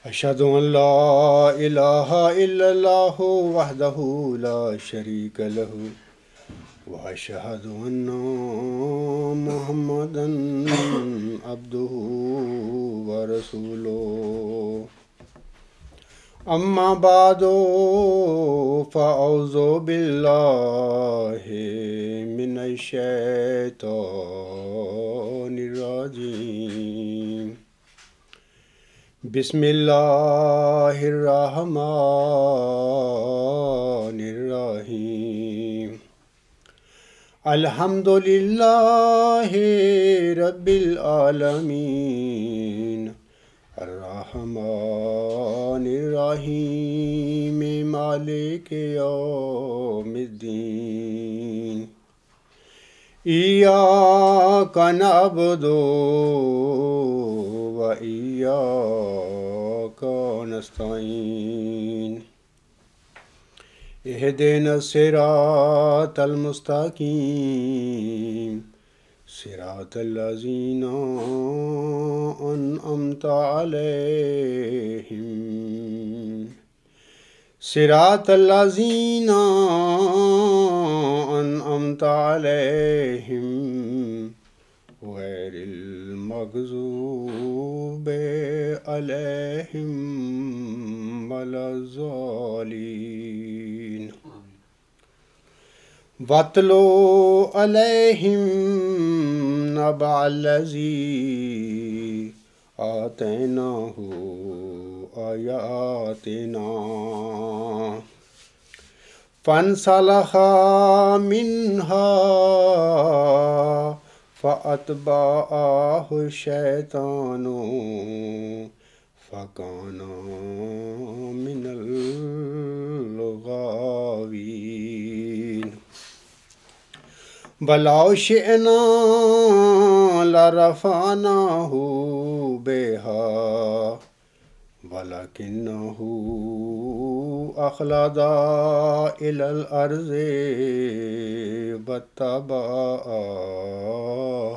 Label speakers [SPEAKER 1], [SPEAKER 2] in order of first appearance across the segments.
[SPEAKER 1] أشهد أن لا إله إلا الله وحده لا شريك له وأشهد أن محمدا عبده ورسوله أما بعد فأعوذ بالله من الشيطان الرجيم بسم الله الرحمن الرحيم الحمد لله رب العالمين الرحمن الرحيم مالك يوم الدين إياك نعبد وإياك نستعين اهدنا الصراط المستقيم صراط الذين أنعمت عليهم صراط الذين أنعمت عليهم غير المغضوب عليهم ولا الضالين واتلو عليهم نبأ الذي آتيناه آياتنا فانسلخ منها فأتبعه الشيطان فكان من الغاوين ولو شئنا لرفعناه بها ولكنه أخلد إلى الأرض واتبع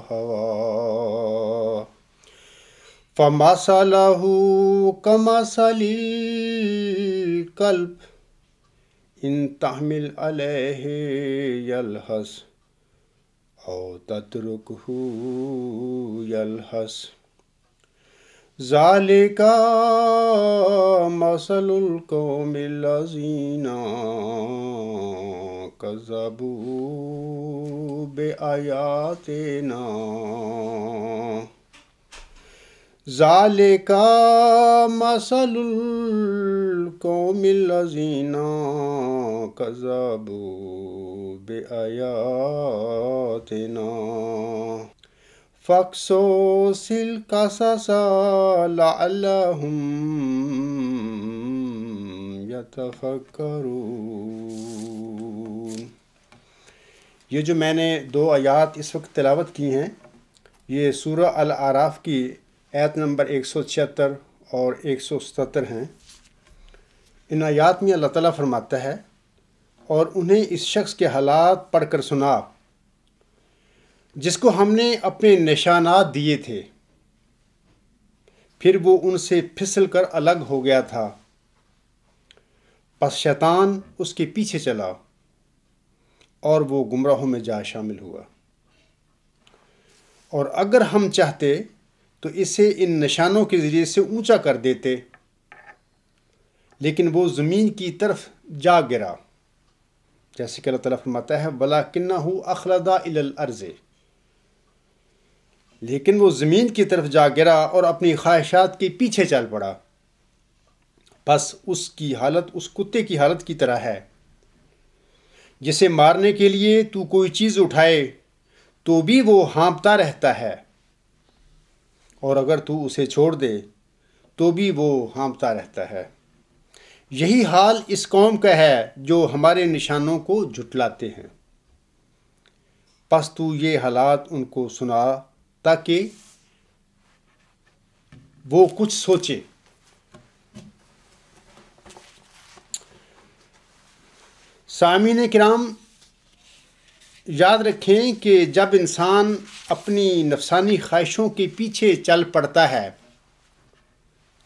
[SPEAKER 1] هواه فمثله كمثل الكلب إن تحمل عليه يلهث أو تتركه يلهث ذلك مثل القوم الذين كذبوا بآياتنا ذلك مثل القوم الذين كذبوا بآياتنا فاقصص القصص لعلهم يتفکرون۔ یہ جو میں نے 2 آیات اس وقت تلاوت کی ہیں، یہ سورہ الاعراف کی آیت نمبر 176 اور 177 ہیں۔ ان آیات میں اللہ تعالیٰ فرماتا ہے اور انہیں اس شخص کے حالات پڑھ کر سنا جس کو ہم نے اپنے نشانات دیے تھے، پھر وہ ان سے پھسل کر الگ ہو گیا تھا، پس شیطان اس کے پیچھے چلا اور وہ گمراہوں میں جا شامل ہوا۔ اور اگر ہم چاہتے تو اسے ان نشانوں کے ذریعے سے اونچا کر دیتے، لیکن وہ زمین کی طرف جا گرا، جیسے کہ اللہ تعالیٰ فرماتا ہے وَلَكِنَّهُ أَخْلَدَ إِلَى الْأَرْضِ، لیکن وہ زمین کی طرف جا گرا اور اپنی خواہشات کے پیچھے چل پڑا، بس اس کی حالت اس کتے کی حالت کی طرح ہے جسے مارنے کے لیے تو کوئی چیز اٹھائے تو بھی وہ ہانپتا رہتا ہے، اور اگر تو اسے چھوڑ دے تو بھی وہ ہانپتا رہتا ہے۔ یہی حال اس قوم کا ہے جو ہمارے نشانوں کو جھٹلاتے ہیں۔ پس تو یہ حالات ان کو سنا تاکہ وہ کچھ سوچے۔ سامعین کرام، یاد رکھیں کہ جب انسان اپنی نفسانی خواہشوں کے پیچھے چل پڑتا ہے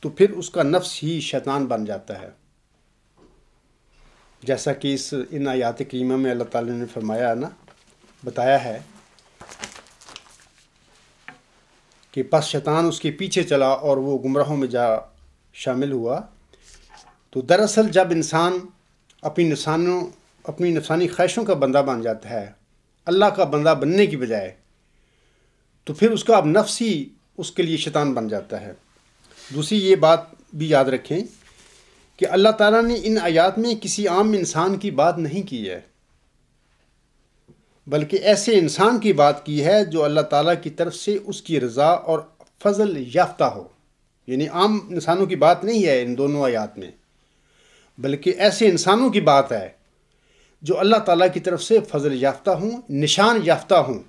[SPEAKER 1] تو پھر اس کا نفس ہی شیطان بن جاتا ہے، جیسا کہ ان آیات کریمہ میں اللہ تعالیٰ نے فرمایا ہے نا، بتایا ہے کہ پس شیطان اس کے پیچھے چلا اور وہ گمراہوں میں جا شامل ہوا۔ تو دراصل جب انسان اپنی نفسانی خواہشوں کا بندہ بن جاتا ہے اللہ کا بندہ بننے کی بجائے، تو پھر اس کا اب نفس ہی اس کے لیے شیطان بن جاتا ہے۔ دوسری یہ بات بھی یاد رکھیں کہ اللہ تعالیٰ نے ان آیات میں کسی عام انسان کی بات نہیں کی ہے، بلکہ ایسے انسان کی بات کی ہے جو اللہ تعالیٰ کی طرف سے اس کی رضا اور فضل یافتہ ہو۔ یعنی عام انسانوں کی بات نہیں ہے ان دونوں آیات میں، بلکہ ایسے انسانوں کی بات ہے جو اللہ تعالیٰ کی طرف سے فضل یافتہ ہوں، نشان یافتہ ہوں،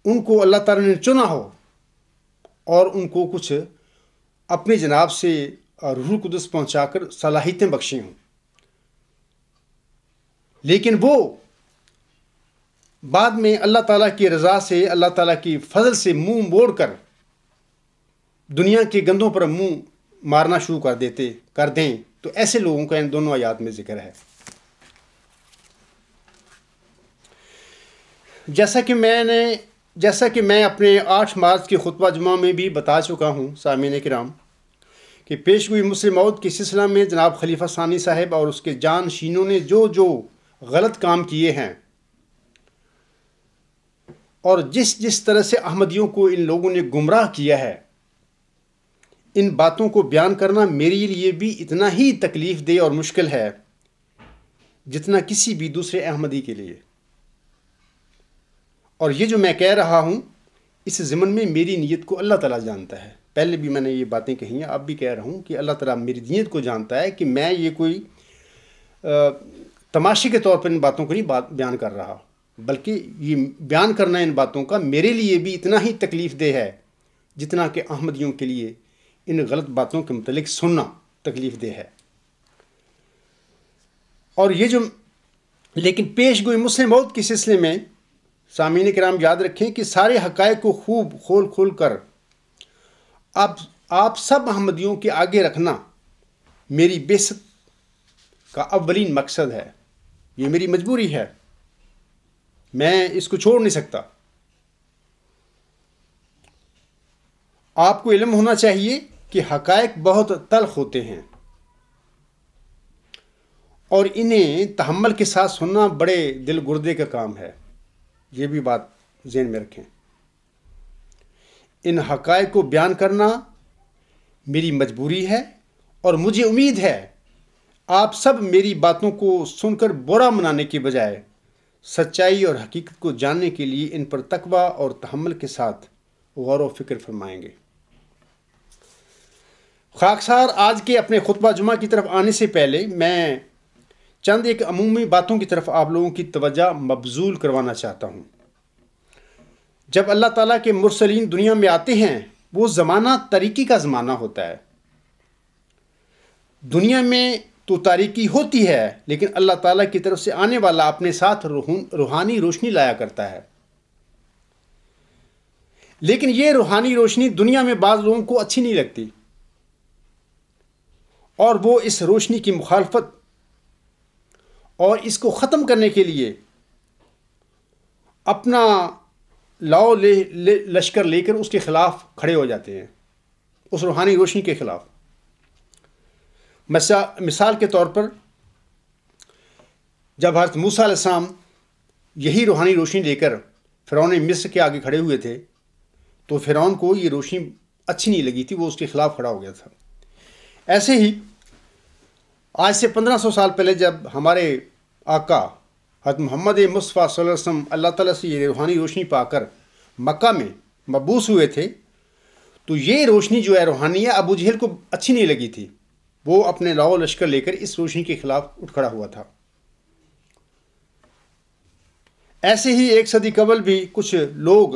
[SPEAKER 1] ان کو اللہ تعالیٰ نے چنا ہو اور ان کو کچھ اپنی جناب سے روح القدس پہنچا کر صلاحیتیں بخشی ہوں، لیکن وہ بعد میں اللہ تعالیٰ کی رضا سے، اللہ تعالیٰ کی فضل سے منہ موڑ کر دنیا کے گندوں پر منہ مارنا شروع کر دیں، تو ایسے لوگوں کا ان دونوں آیات میں ذکر ہے۔ جیسا کہ میں اپنے 8 مارچ کے خطبہ جمعہ میں بھی بتا چکا ہوں سامعین کرام، کہ پیشگوئی مسلم موعود کے سلسلہ میں جناب خلیفہ ثانی صاحب اور اس کے جانشینوں نے جو غلط کام کیے ہیں اور جس طرح سے احمدیوں کو ان لوگوں نے گمراہ کیا ہے، ان باتوں کو بیان کرنا میرے لیے بھی اتنا ہی تکلیف دہ اور مشکل ہے جتنا کسی بھی دوسرے احمدی کے لیے۔ اور یہ جو میں کہہ رہا ہوں اس ضمن میں میری نیت کو اللہ تعالیٰ جانتا ہے۔ پہلے بھی میں نے یہ باتیں کہی ہیں، اب بھی کہہ رہا ہوں کہ اللہ تعالیٰ میری نیت کو جانتا ہے کہ میں یہ کوئی تماشے کے طور پر ان باتوں کو نہیں بیان کر رہا، بلکہ یہ بیان کرنا ان باتوں کا میرے لیے بھی اتنا ہی تکلیف دہ ہے جتنا کہ احمدیوں کے لیے ان غلط باتوں کے متعلق سننا تکلیف دہ ہے۔ اور لیکن پیش گوئی مسلم موعود کے سلسلے میں سامعین کرام یاد رکھیں کہ سارے حقائق کو خوب کھول کر آپ سب احمدیوں کے آگے رکھنا میری بعثت کا اولین مقصد ہے، یہ میری مجبوری ہے، میں اس کو چھوڑ نہیں سکتا۔ آپ کو علم ہونا چاہیے کہ حقائق بہت تلخ ہوتے ہیں اور انہیں تحمل کے ساتھ سننا بڑے دل گردے کا کام ہے، یہ بھی بات ذہن میں رکھیں۔ ان حقائق کو بیان کرنا میری مجبوری ہے اور مجھے امید ہے آپ سب میری باتوں کو سن کر برا منانے کے بجائے سچائی اور حقیقت کو جاننے کے لیے ان پر تقوی اور تحمل کے ساتھ غور و فکر فرمائیں گے۔ خاکسار آج کے اپنے خطبہ جمعہ کی طرف آنے سے پہلے میں چند ایک عمومی باتوں کی طرف آپ لوگوں کی توجہ مبذول کروانا چاہتا ہوں۔ جب اللہ تعالیٰ کے مرسلین دنیا میں آتے ہیں وہ زمانہ تاریکی کا زمانہ ہوتا ہے۔ دنیا میں تو تاریکی ہوتی ہے لیکن اللہ تعالیٰ کی طرف سے آنے والا اپنے ساتھ روحانی روشنی لایا کرتا ہے، لیکن یہ روحانی روشنی دنیا میں بعض لوگوں کو اچھی نہیں لگتی اور وہ اس روشنی کی مخالفت اور اس کو ختم کرنے کے لیے اپنا لاؤ لشکر لے کر اس کے خلاف کھڑے ہو جاتے ہیں، اس روحانی روشنی کے خلاف۔ مثال کے طور پر جب حضرت موسیٰ علیہ السلام یہی روحانی روشنی لے کر فرعون مصر کے آگے کھڑے ہوئے تھے تو فرعون کو یہ روشنی اچھی نہیں لگی تھی، وہ اس کے خلاف کھڑا ہو گیا تھا۔ ایسے ہی آج سے 1500 سال پہلے جب ہمارے آقا حضرت محمد مصطفیٰ صلی اللہ علیہ وسلم اللہ تعالیٰ سے یہ روحانی روشنی پا کر مکہ میں مبعوث ہوئے تھے تو یہ روشنی جو ہے روحانیہ ابو جہل کو اچھی نہیں لگی تھی، وہ اپنے لاؤ لشکر لے کر اس روشنی کے خلاف اٹھ کھڑا ہوا تھا۔ ایسے ہی 1 صدی قبل بھی کچھ لوگ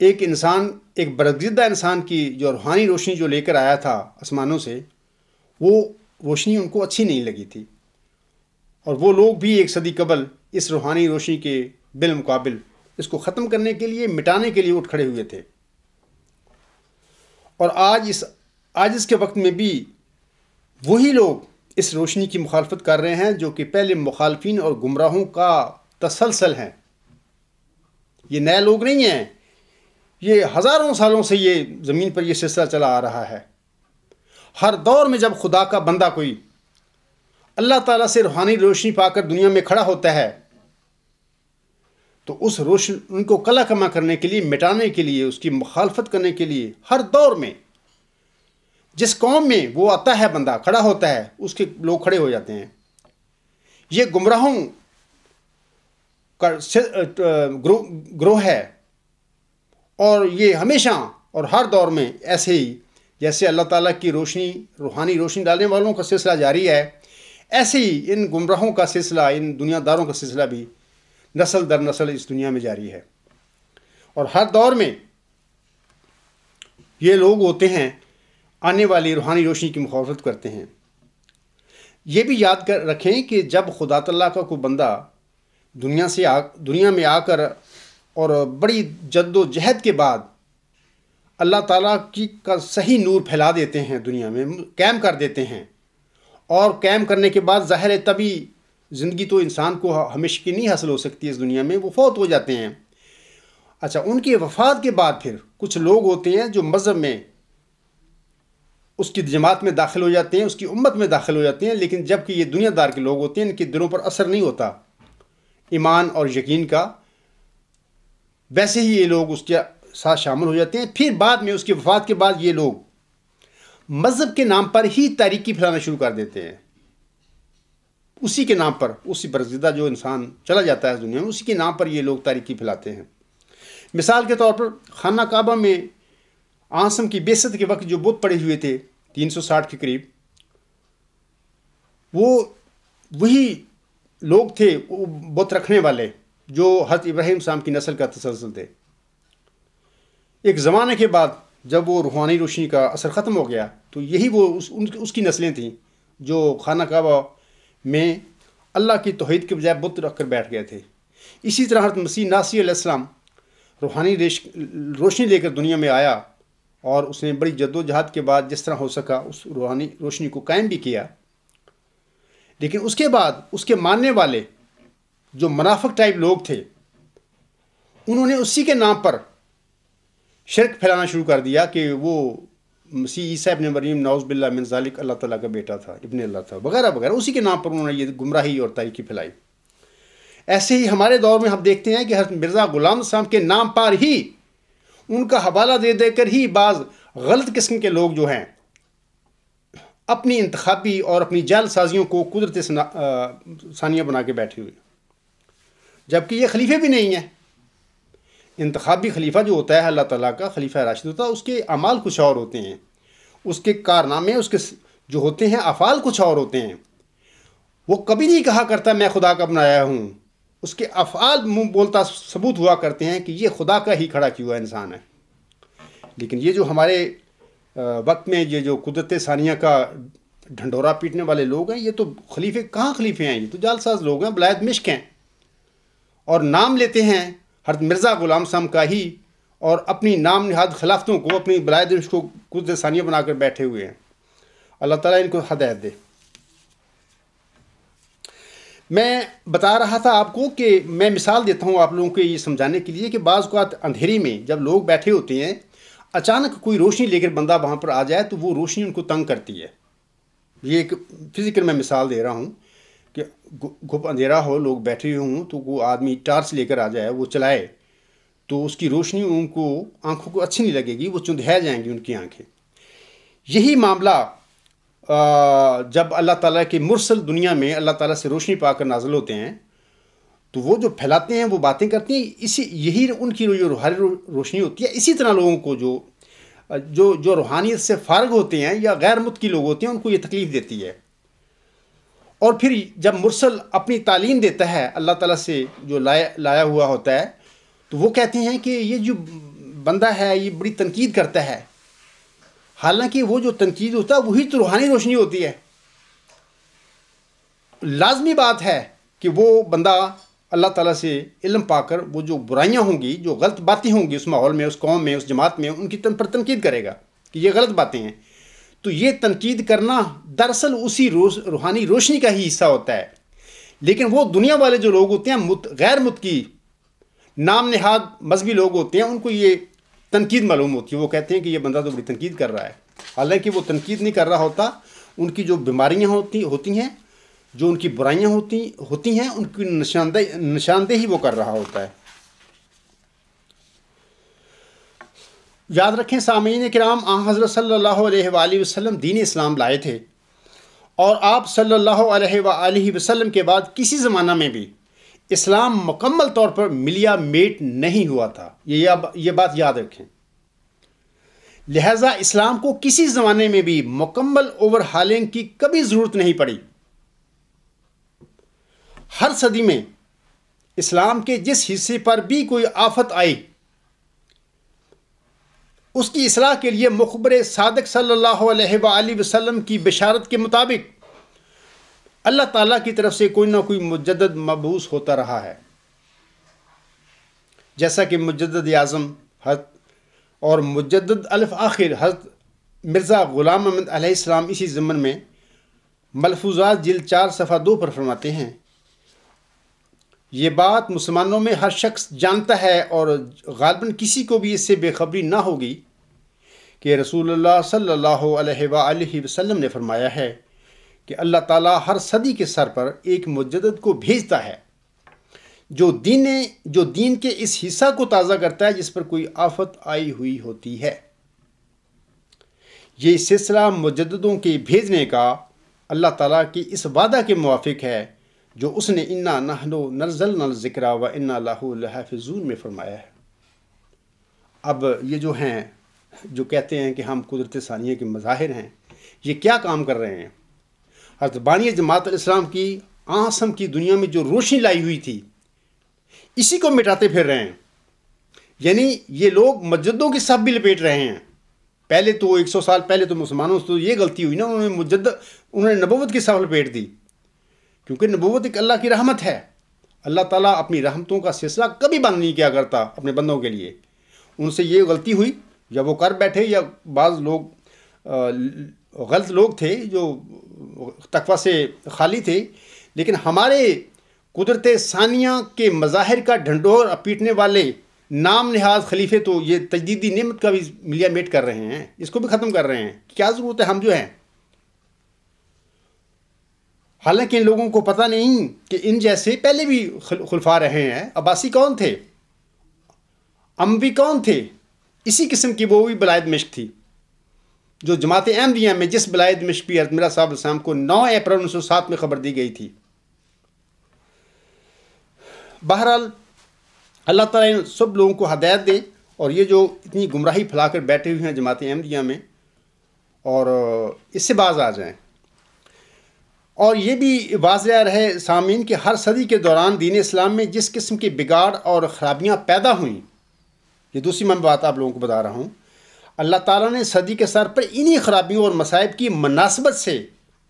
[SPEAKER 1] ایک برگزیدہ انسان کی جو روحانی روشنی جو لے کر آیا تھا آسمانوں سے، وہ روشنی ان کو اچھی نہیں لگی تھی اور وہ لوگ بھی 1 صدی قبل اس روحانی روشنی کے بالمقابل اس کو ختم کرنے کے لیے، مٹانے کے لیے اٹھ کھڑے ہوئے تھے۔ اور آج اس کے وقت میں بھی وہی لوگ اس روشنی کی مخالفت کر رہے ہیں جو کہ پہلے مخالفین اور گمراہوں کا تسلسل ہیں۔ یہ نئے لوگ نہیں ہیں، یہ ہزاروں سالوں سے یہ زمین پر یہ سلسلہ چلا آ رہا ہے۔ ہر دور میں جب خدا کا بندہ کوئی اللہ تعالیٰ سے روحانی روشنی پا کر دنیا میں کھڑا ہوتا ہے تو اس روشنی ان کو کلا کما کرنے کے لیے، مٹانے کے لیے، اس کی مخالفت کرنے کے لیے ہر دور میں جس قوم میں وہ آتا ہے، بندہ کھڑا ہوتا ہے، اس کے لوگ کھڑے ہو جاتے ہیں۔ یہ گمراہوں کا گروہ ہے، اور یہ ہمیشہ اور ہر دور میں ایسے ہی جیسے اللہ تعالیٰ کی روشنی، روحانی روشنی ڈالنے والوں کا سلسلہ جاری ہے، ایسے ہی ان گمراہوں کا سلسلہ، ان دنیا داروں کا سلسلہ بھی نسل در نسل اس دنیا میں جاری ہے۔ اور ہر دور میں یہ لوگ ہوتے ہیں آنے والی روحانی روشنی کی مخالفت کرتے ہیں۔ یہ بھی یاد رکھیں کہ جب خدا تعالیٰ کا کوئی بندہ دنیا میں آ کر اور بڑی جد و جہد کے بعد اللہ تعالیٰ کا صحیح نور پھیلا دیتے ہیں، دنیا میں قائم کر دیتے ہیں، اور قائم کرنے کے بعد ظاہر ہے تبھی زندگی تو انسان کو ہمیشہ کی نہیں حاصل ہو سکتی اس دنیا میں، وہ فوت ہو جاتے ہیں۔ اچھا، ان کی وفات کے بعد پھر کچھ لوگ ہوتے ہیں جو مذہب میں اس کی جماعت میں داخل ہو جاتے ہیں، اس کی امت میں داخل ہو جاتے ہیں، لیکن جب کہ یہ دنیا دار کے لوگ ہوتے ہیں، ان کے دلوں پر اثر نہیں ہوتا ایمان اور یقین کا، ویسے ہی یہ لوگ اس کے ساتھ شامل ہو جاتے ہیں۔ پھر بعد میں اس کی وفات کے بعد یہ لوگ مذہب کے نام پر ہی تاریکی پھیلانا شروع کر دیتے ہیں، اسی کے نام پر، اسی برگزیدہ جو انسان چلا جاتا ہے اس دنیا میں، اسی کے نام پر یہ لوگ تاریکی پھیلاتے ہیں۔ مثال کے طور پر خانہ کعبہ میں آسم کی بعثت کے وقت جو بت پڑے ہوئے تھے 360 کے قریب، وہی لوگ تھے، وہ بت رکھنے والے جو حضرت ابراہیم السلام کی نسل کا تسلسل تھے۔ ایک زمانے کے بعد جب وہ روحانی روشنی کا اثر ختم ہو گیا تو یہی وہ اس کی نسلیں تھیں جو خانہ کعبہ میں اللہ کی توحید کے بجائے بت رکھ کر بیٹھ گئے تھے۔ اسی طرح حضرت مسیح ناصری علیہ السلام روحانی روشنی لے کر دنیا میں آیا، اور اس نے بڑی جد و جہد کے بعد جس طرح ہو سکا اس روحانی روشنی کو قائم بھی کیا، لیکن اس کے بعد اس کے ماننے والے جو منافق ٹائپ لوگ تھے، انہوں نے اسی کے نام پر شرک پھیلانا شروع کر دیا کہ وہ مسیح عیسیٰ ابن مریم نعوذ باللہ من ذالک اللہ تعالیٰ کا بیٹا تھا، ابن اللہ تھا، وغیرہ وغیرہ، اسی کے نام پر انہوں نے یہ گمراہی اور تاریکی پھیلائی۔ ایسے ہی ہمارے دور میں ہم دیکھتے ہیں کہ حضرت مرزا غلام صاحب کے نام پر ہی، ان کا حوالہ دے کر ہی بعض غلط قسم کے لوگ جو ہیں اپنی انتخابی اور اپنی جعل سازیوں کو قدرت ثانیہ بنا کے بیٹھے ہوئے، جبکہ یہ خلیفے بھی نہیں ہیں۔ انتخابی خلیفہ جو ہوتا ہے اللہ تعالیٰ کا خلیفہ راشد ہوتا ہے، اس کے اعمال کچھ اور ہوتے ہیں، اس کے کارنامے، اس کے جو ہوتے ہیں افعال کچھ اور ہوتے ہیں۔ وہ کبھی نہیں کہا کرتا میں خدا کا بنایا ہوں، اس کے افعال منہ بولتا ثبوت ہوا کرتے ہیں کہ یہ خدا کا ہی کھڑا کیا ہوا انسان ہے۔ لیکن یہ جو ہمارے وقت میں یہ جو قدرت ثانیہ کا ڈھنڈورا پیٹنے والے لوگ ہیں، یہ تو خلیفے کہاں خلیفے ہیں، یہ تو جعل ساز لوگ ہیں، بلائد مشک ہیں، اور نام لیتے ہیں حضرت مرزا غلام صاحب کا ہی، اور اپنی نام نہاد خلافتوں کو، اپنی بلائد مشک کو قدرت ثانیہ بنا کر بیٹھے ہوئے ہیں۔ اللہ تعالیٰ ان کو ہدایت دے۔ میں بتا رہا تھا آپ کو کہ میں مثال دیتا ہوں آپ لوگوں کو یہ سمجھانے کے لیے کہ بعض اوقات اندھیری میں جب لوگ بیٹھے ہوتے ہیں، اچانک کوئی روشنی لے کر بندہ وہاں پر آ جائے تو وہ روشنی ان کو تنگ کرتی ہے۔ یہ ایک فزیکل میں مثال دے رہا ہوں کہ گھپ اندھیرا ہو، لوگ بیٹھے ہوئے ہوں، تو وہ آدمی ٹارچ لے کر آ جائے، وہ چلائے تو اس کی روشنی ان کو آنکھوں کو اچھی نہیں لگے گی، وہ چندھیا جائیں گی ان کی آنکھیں۔ یہی معاملہ جب اللہ تعالیٰ کے مرسل دنیا میں اللہ تعالیٰ سے روشنی پا کر نازل ہوتے ہیں تو وہ جو پھیلاتے ہیں، وہ باتیں کرتے ہیں، یہی ان کی جو روحانی روشنی ہوتی ہے، اسی طرح لوگوں کو جو روحانیت سے فارغ ہوتے ہیں یا غیر متقی لوگ ہوتے ہیں، ان کو یہ تکلیف دیتی ہے۔ اور پھر جب مرسل اپنی تعلیم دیتا ہے اللہ تعالیٰ سے جو لایا ہوا ہوتا ہے، تو وہ کہتے ہیں کہ یہ جو بندہ ہے یہ بڑی تنقید کرتا ہے، حالانکہ وہ جو تنقید ہوتا ہے وہی تو روحانی روشنی ہوتی ہے۔ لازمی بات ہے کہ وہ بندہ اللہ تعالیٰ سے علم پا کر وہ جو برائیاں ہوں گی، جو غلط باتیں ہوں گی اس ماحول میں، اس قوم میں، اس جماعت میں، ان کی پر تنقید کرے گا کہ یہ غلط باتیں ہیں، تو یہ تنقید کرنا دراصل اسی روحانی روشنی کا ہی حصہ ہوتا ہے۔ لیکن وہ دنیا والے جو لوگ ہوتے ہیں، غیر متقی نام نہاد مذہبی لوگ ہوتے ہیں، ان کو یہ تنقید معلوم ہوتی ہے، وہ کہتے ہیں کہ یہ بندہ تو بڑی تنقید کر رہا ہے، حالانکہ وہ تنقید نہیں کر رہا ہوتا، ان کی جو بیماریاں ہوتی ہیں، جو ان کی برائیاں ہوتی ہیں، ان کی نشاندہی وہ کر رہا ہوتا ہے۔ یاد رکھیں سامعین کرام، حضرت صلی اللہ علیہ وآلہ وسلم دین اسلام لائے تھے، اور آپ صلی اللہ علیہ وآلہ وسلم کے بعد کسی زمانہ میں بھی اسلام مکمل طور پر ملیا میٹ نہیں ہوا تھا، یہ بات یاد رکھیں۔ لہٰذا اسلام کو کسی زمانے میں بھی مکمل اوور ہالنگ کی کبھی ضرورت نہیں پڑی۔ ہر صدی میں اسلام کے جس حصے پر بھی کوئی آفت آئی، اس کی اصلاح کے لیے مخبر صادق صلی اللہ علیہ وآلہ وسلم کی بشارت کے مطابق اللہ تعالیٰ کی طرف سے کوئی نہ کوئی مجدد مبعوث ہوتا رہا ہے، جیسا کہ مجدد اعظم حضرت اور مجدد الف آخر حضرت مرزا غلام احمد علیہ السلام اسی ضمن میں ملفوظات جلد 4 صفحہ 2 پر فرماتے ہیں، یہ بات مسلمانوں میں ہر شخص جانتا ہے اور غالباً کسی کو بھی اس سے بے خبری نہ ہوگی کہ رسول اللہ صلی اللہ علیہ وآلہ وسلم نے فرمایا ہے کہ اللہ تعالیٰ ہر صدی کے سر پر ایک مجدد کو بھیجتا ہے جو دین کے اس حصہ کو تازہ کرتا ہے جس پر کوئی آفت آئی ہوئی ہوتی ہے۔ یہ سلسلہ مجددوں کے بھیجنے کا اللہ تعالیٰ کی اس وعدہ کے موافق ہے جو اس نے انا نحن نزلنا الذکر و انا لہ لحافظون میں فرمایا ہے۔ اب یہ جو کہتے ہیں کہ ہم قدرت ثانیہ کے مظاہر ہیں، یہ کیا کام کر رہے ہیں؟ حضرت بانی جماعت الاسلام کی آسم کی دنیا میں جو روشنی لائی ہوئی تھی، اسی کو مٹاتے پھر رہے ہیں۔ یعنی یہ لوگ مجددوں کی صف بھی لپیٹ رہے ہیں۔ پہلے تو 100 سال پہلے تو مسلمانوں سے تو یہ غلطی ہوئی نا، انہوں نے نبوت کی صف لپیٹ دی، کیونکہ نبوت ایک اللہ کی رحمت ہے۔ اللہ تعالیٰ اپنی رحمتوں کا سلسلہ کبھی بند نہیں کیا کرتا اپنے بندوں کے لیے۔ ان سے یہ غلطی ہوئی یا وہ کر بیٹھے، یا بعض لوگ غلط لوگ تھے جو تقویٰ سے خالی تھے، لیکن ہمارے قدرت ثانیہ کے مظاہر کا ڈھنڈور پیٹنے والے نام نہاد خلیفے تو یہ تجدیدی نعمت کا بھی ملیا میٹ کر رہے ہیں، اس کو بھی ختم کر رہے ہیں۔ کیا ضرورت ہے ہم جو ہیں؟ حالانکہ ان لوگوں کو پتہ نہیں کہ ان جیسے پہلے بھی خلفاء رہے ہیں۔ عباسی کون تھے؟ اموی کون تھے؟ اسی قسم کی وہ بھی بلائے دمشق تھی، جو جماعت احمدیہ میں جس بلائے دمشق بھی حضرت مرزا صاحب السلام کو 9 اپریل 1907 میں خبر دی گئی تھی۔ بہرحال اللہ تعالیٰ ان سب لوگوں کو ہدایت دے، اور یہ جو اتنی گمراہی پھیلا کر بیٹھے ہوئے ہیں جماعت احمدیہ میں، اور اس سے باز آ جائیں۔ اور یہ بھی واضح رہے سامعین کہ ہر صدی کے دوران دین اسلام میں جس قسم کی بگاڑ اور خرابیاں پیدا ہوئیں، یہ دوسری میں بات آپ لوگوں کو بتا رہا ہوں، اللہ تعالیٰ نے صدی کے سر پر انہی خرابیوں اور مصائب کی مناسبت سے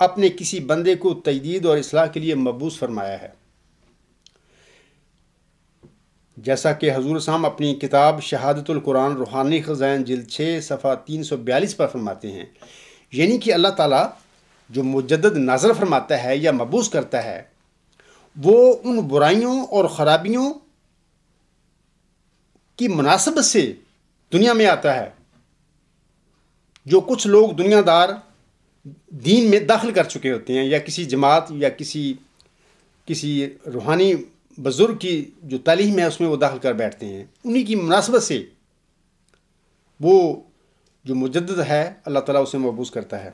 [SPEAKER 1] اپنے کسی بندے کو تجدید اور اصلاح کے لیے مبعوث فرمایا ہے، جیسا کہ حضور صاحب اپنی کتاب شہادت القرآن روحانی خزائن جلد 6 صفحہ 342 پر فرماتے ہیں۔ یعنی کہ اللہ تعالیٰ جو مجدد نازل فرماتا ہے یا مبعوث کرتا ہے، وہ ان برائیوں اور خرابیوں کی مناسبت سے دنیا میں آتا ہے جو کچھ لوگ دنیا دار دین میں داخل کر چکے ہوتے ہیں، یا کسی جماعت یا کسی روحانی بزرگ کی جو تعلیم ہے اس میں وہ داخل کر بیٹھتے ہیں۔ انہی کی مناسبت سے وہ جو مجدد ہے اللہ تعالیٰ اسے مبعوث کرتا ہے۔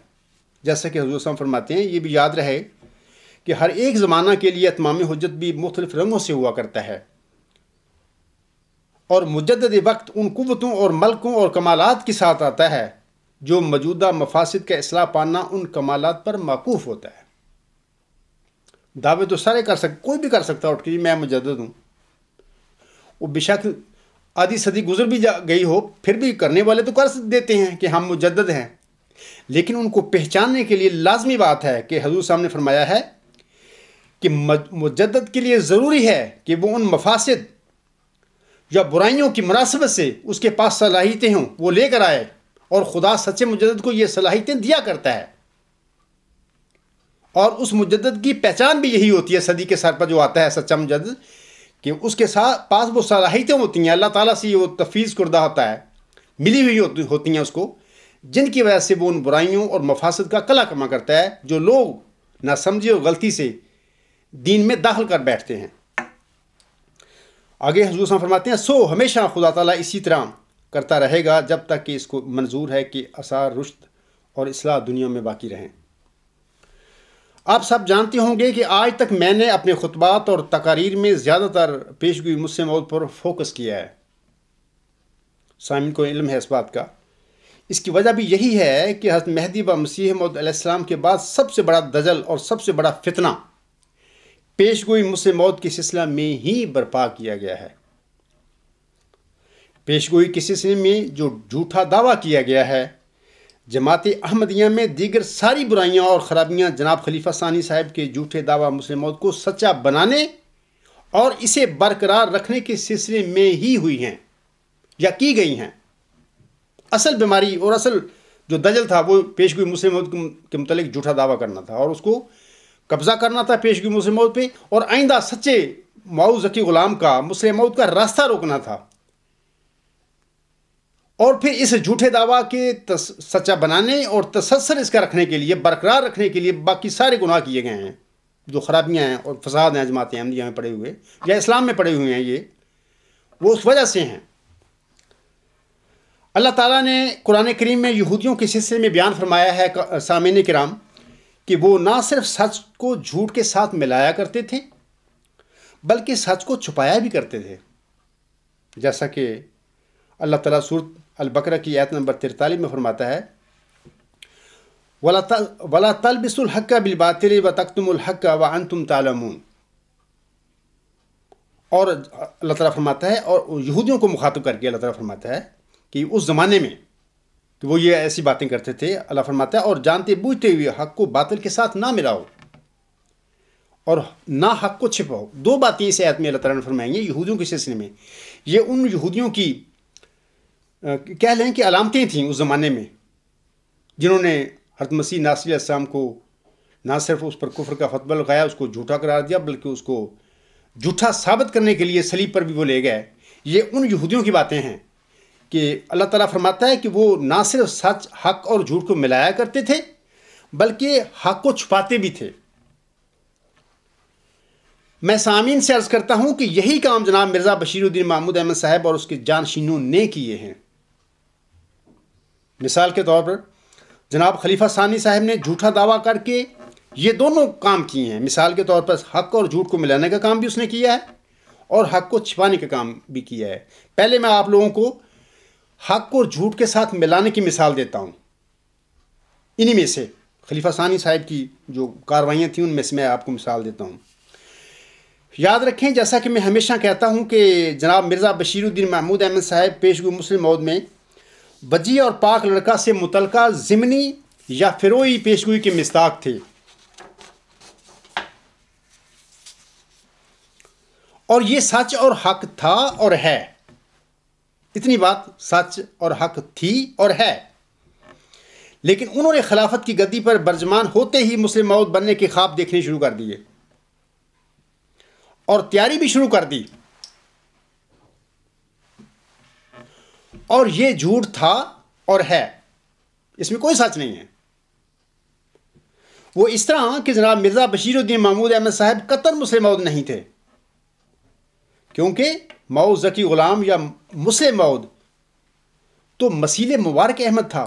[SPEAKER 1] جیسا کہ حضور صلی اللہ علیہ وسلم فرماتے ہیں، یہ بھی یاد رہے کہ ہر ایک زمانہ کے لیے اتمام حجت بھی مختلف رنگوں سے ہوا کرتا ہے، اور مجدد وقت ان قوتوں اور ملکوں اور کمالات کے ساتھ آتا ہے جو موجودہ مفاسد کا اصلاح پانا ان کمالات پر موقوف ہوتا ہے۔ دعوے تو سارے کوئی بھی کر سکتا اٹھ کے میں مجدد ہوں، وہ بے شک آدھی صدی گزر بھی گئی ہو، پھر بھی کرنے والے تو کر دیتے ہیں کہ ہم مجدد ہیں، لیکن ان کو پہچاننے کے لیے لازمی بات ہے کہ حضور صاحب نے فرمایا ہے کہ مجدد کے لیے ضروری ہے کہ وہ ان مفاسد یا برائیوں کی مناسبت سے اس کے پاس صلاحیتیں ہوں وہ لے کر آئے، اور خدا سچے مجدد کو یہ صلاحیتیں دیا کرتا ہے، اور اس مجدد کی پہچان بھی یہی ہوتی ہے، صدی کے سر پر جو آتا ہے سچا مجدد، کہ اس کے پاس وہ صلاحیتیں ہوتی ہیں، اللہ تعالیٰ سے وہ تفویض کردہ ہوتا ہے، ملی ہوئی ہوتی ہیں اس کو، جن کی وجہ سے وہ ان برائیوں اور مفاسد کا کلا کما کرتا ہے جو لوگ نہ سمجھے اور غلطی سے دین میں داخل کر بیٹھتے ہیں۔ آگے حضور صلی اللہ علیہ وسلم فرماتے ہیں، سو ہمیشہ خدا تعالیٰ اسی طرح کرتا رہے گا جب تک کہ اس کو منظور ہے کہ آثار رشد اور اصلاح دنیا میں باقی رہیں۔ آپ سب جانتے ہوں گے کہ آج تک میں نے اپنے خطبات اور تقاریر میں زیادہ تر پیشگوئی مسلم موعود پر فوکس کیا ہے۔ سامعین کو علم ہے اس بات کا۔ اس کی وجہ بھی یہی ہے کہ حضرت مہدی و مسیح موعود علیہ السلام کے بعد سب سے بڑا دجل اور سب سے بڑا فتنہ پیشگوئی مسلم موعود کے سلسلہ میں ہی برپا کیا گیا ہے۔ پیشگوئی کے سلسلے میں جو جھوٹا دعویٰ کیا گیا ہے، جماعت احمدیہ میں دیگر ساری برائیاں اور خرابیاں جناب خلیفہ ثانی صاحب کے جھوٹے دعویٰ مسلم موعود کو سچا بنانے اور اسے برقرار رکھنے کے سلسلے میں ہی ہوئی ہیں یا کی گئی ہیں۔ اصل بیماری اور اصل جو دجل تھا وہ پیشگوئی مسلم موعود کے متعلق جھوٹا دعویٰ کرنا تھا، اور اس کو قبضہ کرنا تھا پیشگوئی مسلم موعود پہ، اور آئندہ سچے معوذ ذکی غلام کا مسلم موعود کا راستہ روکنا تھا، اور پھر اس جھوٹے دعویٰ کے سچا بنانے اور تسلسل اس کا رکھنے کے لیے، برقرار رکھنے کے لیے باقی سارے گناہ کیے گئے ہیں جو خرابیاں ہیں اور فساد ہیں جماعت احمدیہ میں پڑے ہوئے یا اسلام میں پڑے ہوئے ہیں، یہ وہ اس وجہ سے ہیں۔ اللہ تعالیٰ نے قرآن کریم میں یہودیوں کے سلسلے میں بیان فرمایا ہے سامعین کرام کہ وہ نہ صرف سچ کو جھوٹ کے ساتھ ملایا کرتے تھے بلکہ سچ کو چھپایا بھی کرتے تھے، جیسا کہ اللہ تعالیٰ سورۃ البقرہ کی آیت نمبر 43 میں فرماتا ہے، وَلَا تَلْبِسُوا الْحَقَّ بِالْبَاطِلِ وَتَكْتُمُوا الْحَقَّ وَأَنْتُمْ تَعْلَمُونَ۔ اور اللہ تعالیٰ فرماتا ہے، اور یہودیوں کو مخاطب کر کے اللہ تعالیٰ فرماتا ہے کہ اس زمانے میں کہ وہ یہ ایسی باتیں کرتے تھے، اللہ فرماتا ہے، اور جانتے بوجھتے ہوئے حق کو باطل کے ساتھ نہ ملاؤ اور نہ حق کو چھپاؤ۔ دو باتیں اس آیت میں اللہ تعالیٰ نے فرمائیں گے یہودیوں کے سلسلے میں۔ یہ ان یہودیوں کی کہہ لیں کہ علامتیں تھیں اس زمانے میں، جنہوں نے حضرت مسیح ناصری علیہ السلام کو نہ صرف اس پر کفر کا فتویٰ لگایا، اس کو جھوٹا قرار دیا، بلکہ اس کو جھوٹا ثابت کرنے کے لیے صلیب پر بھی وہ لے گئے۔ یہ ان یہودیوں کی باتیں ہیں کہ اللہ تعالیٰ فرماتا ہے کہ وہ نہ صرف سچ، حق اور جھوٹ کو ملایا کرتے تھے بلکہ حق کو چھپاتے بھی تھے۔ میں سامعین سے عرض کرتا ہوں کہ یہی کام جناب مرزا بشیر الدین محمود احمد صاحب اور اس کے جانشینوں نے کیے ہیں۔ مثال کے طور پر جناب خلیفہ ثانی صاحب نے جھوٹا دعویٰ کر کے یہ دونوں کام کیے ہیں۔ مثال کے طور پر حق اور جھوٹ کو ملانے کا کام بھی اس نے کیا ہے اور حق کو چھپانے کا کام بھی کیا ہے۔ پہلے میں آپ لوگوں کو حق اور جھوٹ کے ساتھ ملانے کی مثال دیتا ہوں۔ انہی میں سے خلیفہ ثانی صاحب کی جو کاروائیاں تھیں ان میں سے میں آپ کو مثال دیتا ہوں۔ یاد رکھیں، جیسا کہ میں ہمیشہ کہتا ہوں کہ جناب مرزا بشیر الدین محمود احمد صاحب پیشگوئی مسلم موعود میں بجی اور پاک لڑکا سے متعلقہ ضمنی یا فروعی پیشگوئی کے مصداق تھے، اور یہ سچ اور حق تھا اور ہے۔ اتنی بات سچ اور حق تھی اور ہے، لیکن انہوں نے خلافت کی گدی پر برجمان ہوتے ہی مسلم موعود بننے کے خواب دیکھنے شروع کر دیے اور تیاری بھی شروع کر دی، اور یہ جھوٹ تھا اور ہے، اس میں کوئی سچ نہیں ہے۔ وہ اس طرح کہ جناب مرزا بشیر الدین محمود احمد صاحب قطعاً مسلم موعود نہیں تھے، کیونکہ معوذ ذکی غلام یا مسلم موعود تو مسیل مبارک احمد تھا،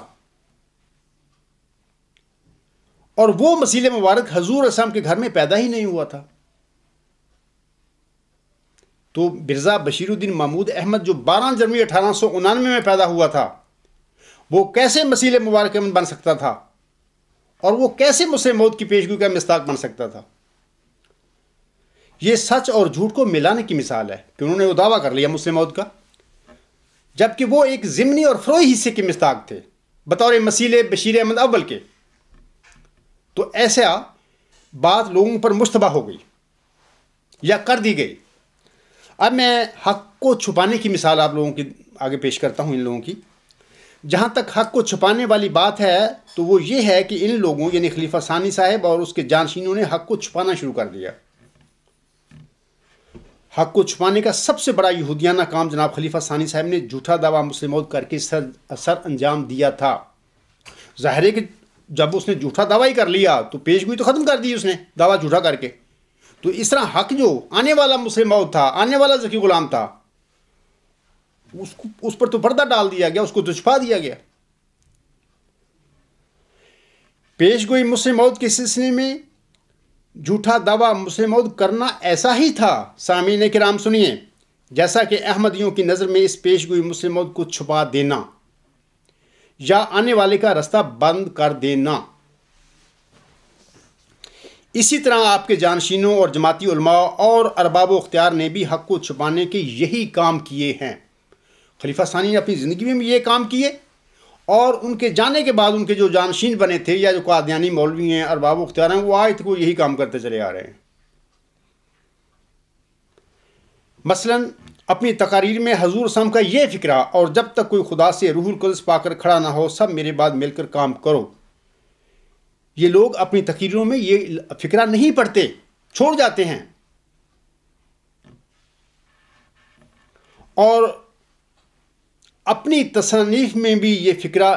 [SPEAKER 1] اور وہ مسیل مبارک حضور علیہ السلام کے گھر میں پیدا ہی نہیں ہوا تھا۔ تو مرزا بشیر الدین محمود احمد جو 12 جنوری 1899 میں پیدا ہوا تھا، وہ کیسے مسیل مبارک احمد بن سکتا تھا، اور وہ کیسے مسلم موعود کی پیشگوئی کا مصداق بن سکتا تھا؟ یہ سچ اور جھوٹ کو ملانے کی مثال ہے کہ انہوں نے وہ دعویٰ کر لیا مسلم موعود کا، جبکہ وہ ایک ضمنی اور فروعی حصے کے مصداق تھے بطور مسیل بشیر احمد اول کے۔ تو ایسا بات لوگوں پر مشتبہ ہو گئی یا کر دی گئی۔ اب میں حق کو چھپانے کی مثال آپ لوگوں کی آگے پیش کرتا ہوں۔ ان لوگوں کی جہاں تک حق کو چھپانے والی بات ہے تو وہ یہ ہے کہ ان لوگوں یعنی خلیفہ ثانی صاحب اور اس کے جانشینوں نے حق کو چھپانا شروع کر دیا۔ حق کو چھپانے کا سب سے بڑا یہودیانہ کام جناب خلیفہ ثانی صاحب نے جھوٹا دعویٰ مسلم موعود کر کے سر انجام دیا تھا۔ ظاہر ہے کہ جب اس نے جھوٹا دعویٰ ہی کر لیا تو پیش گوئی تو ختم کر دی اس نے دعویٰ جھوٹا کر کے، تو اس طرح حق جو آنے والا مسلم موعود تھا، آنے والا ذکی غلام تھا، اس پر تو پردہ ڈال دیا گیا، اس کو تو چھپا دیا گیا۔ پیش گوئی مسلم موعود کے سلسلے میں جھوٹا دعویٰ مسلم موعود کرنا ایسا ہی تھا، سامعین کرام سنیے، جیسا کہ احمدیوں کی نظر میں اس پیش گوئی مسلم موعود کو چھپا دینا یا آنے والے کا رستہ بند کر دینا۔ اسی طرح آپ کے جانشینوں اور جماعتی علماء اور ارباب و اختیار نے بھی حق کو چھپانے کے یہی کام کیے ہیں۔ خلیفہ ثانی نے اپنی زندگی میں بھی یہ کام کیے، اور ان کے جانے کے بعد ان کے جو جانشین بنے تھے یا جو قادیانی مولوی ہیں، ارباب و اختیار ہیں، وہ آج تک وہ یہی کام کرتے چلے آ رہے ہیں۔ مثلا اپنی تقاریر میں حضور صلی اللہ علیہ وسلم کا یہ فکرہ، اور جب تک کوئی خدا سے روح القدس پا کر کھڑا نہ ہو سب میرے بعد مل کر کام کرو، یہ لوگ اپنی تقریروں میں یہ فکرہ نہیں پڑھتے، چھوڑ جاتے ہیں، اور اپنی تصانیف میں بھی یہ فکرہ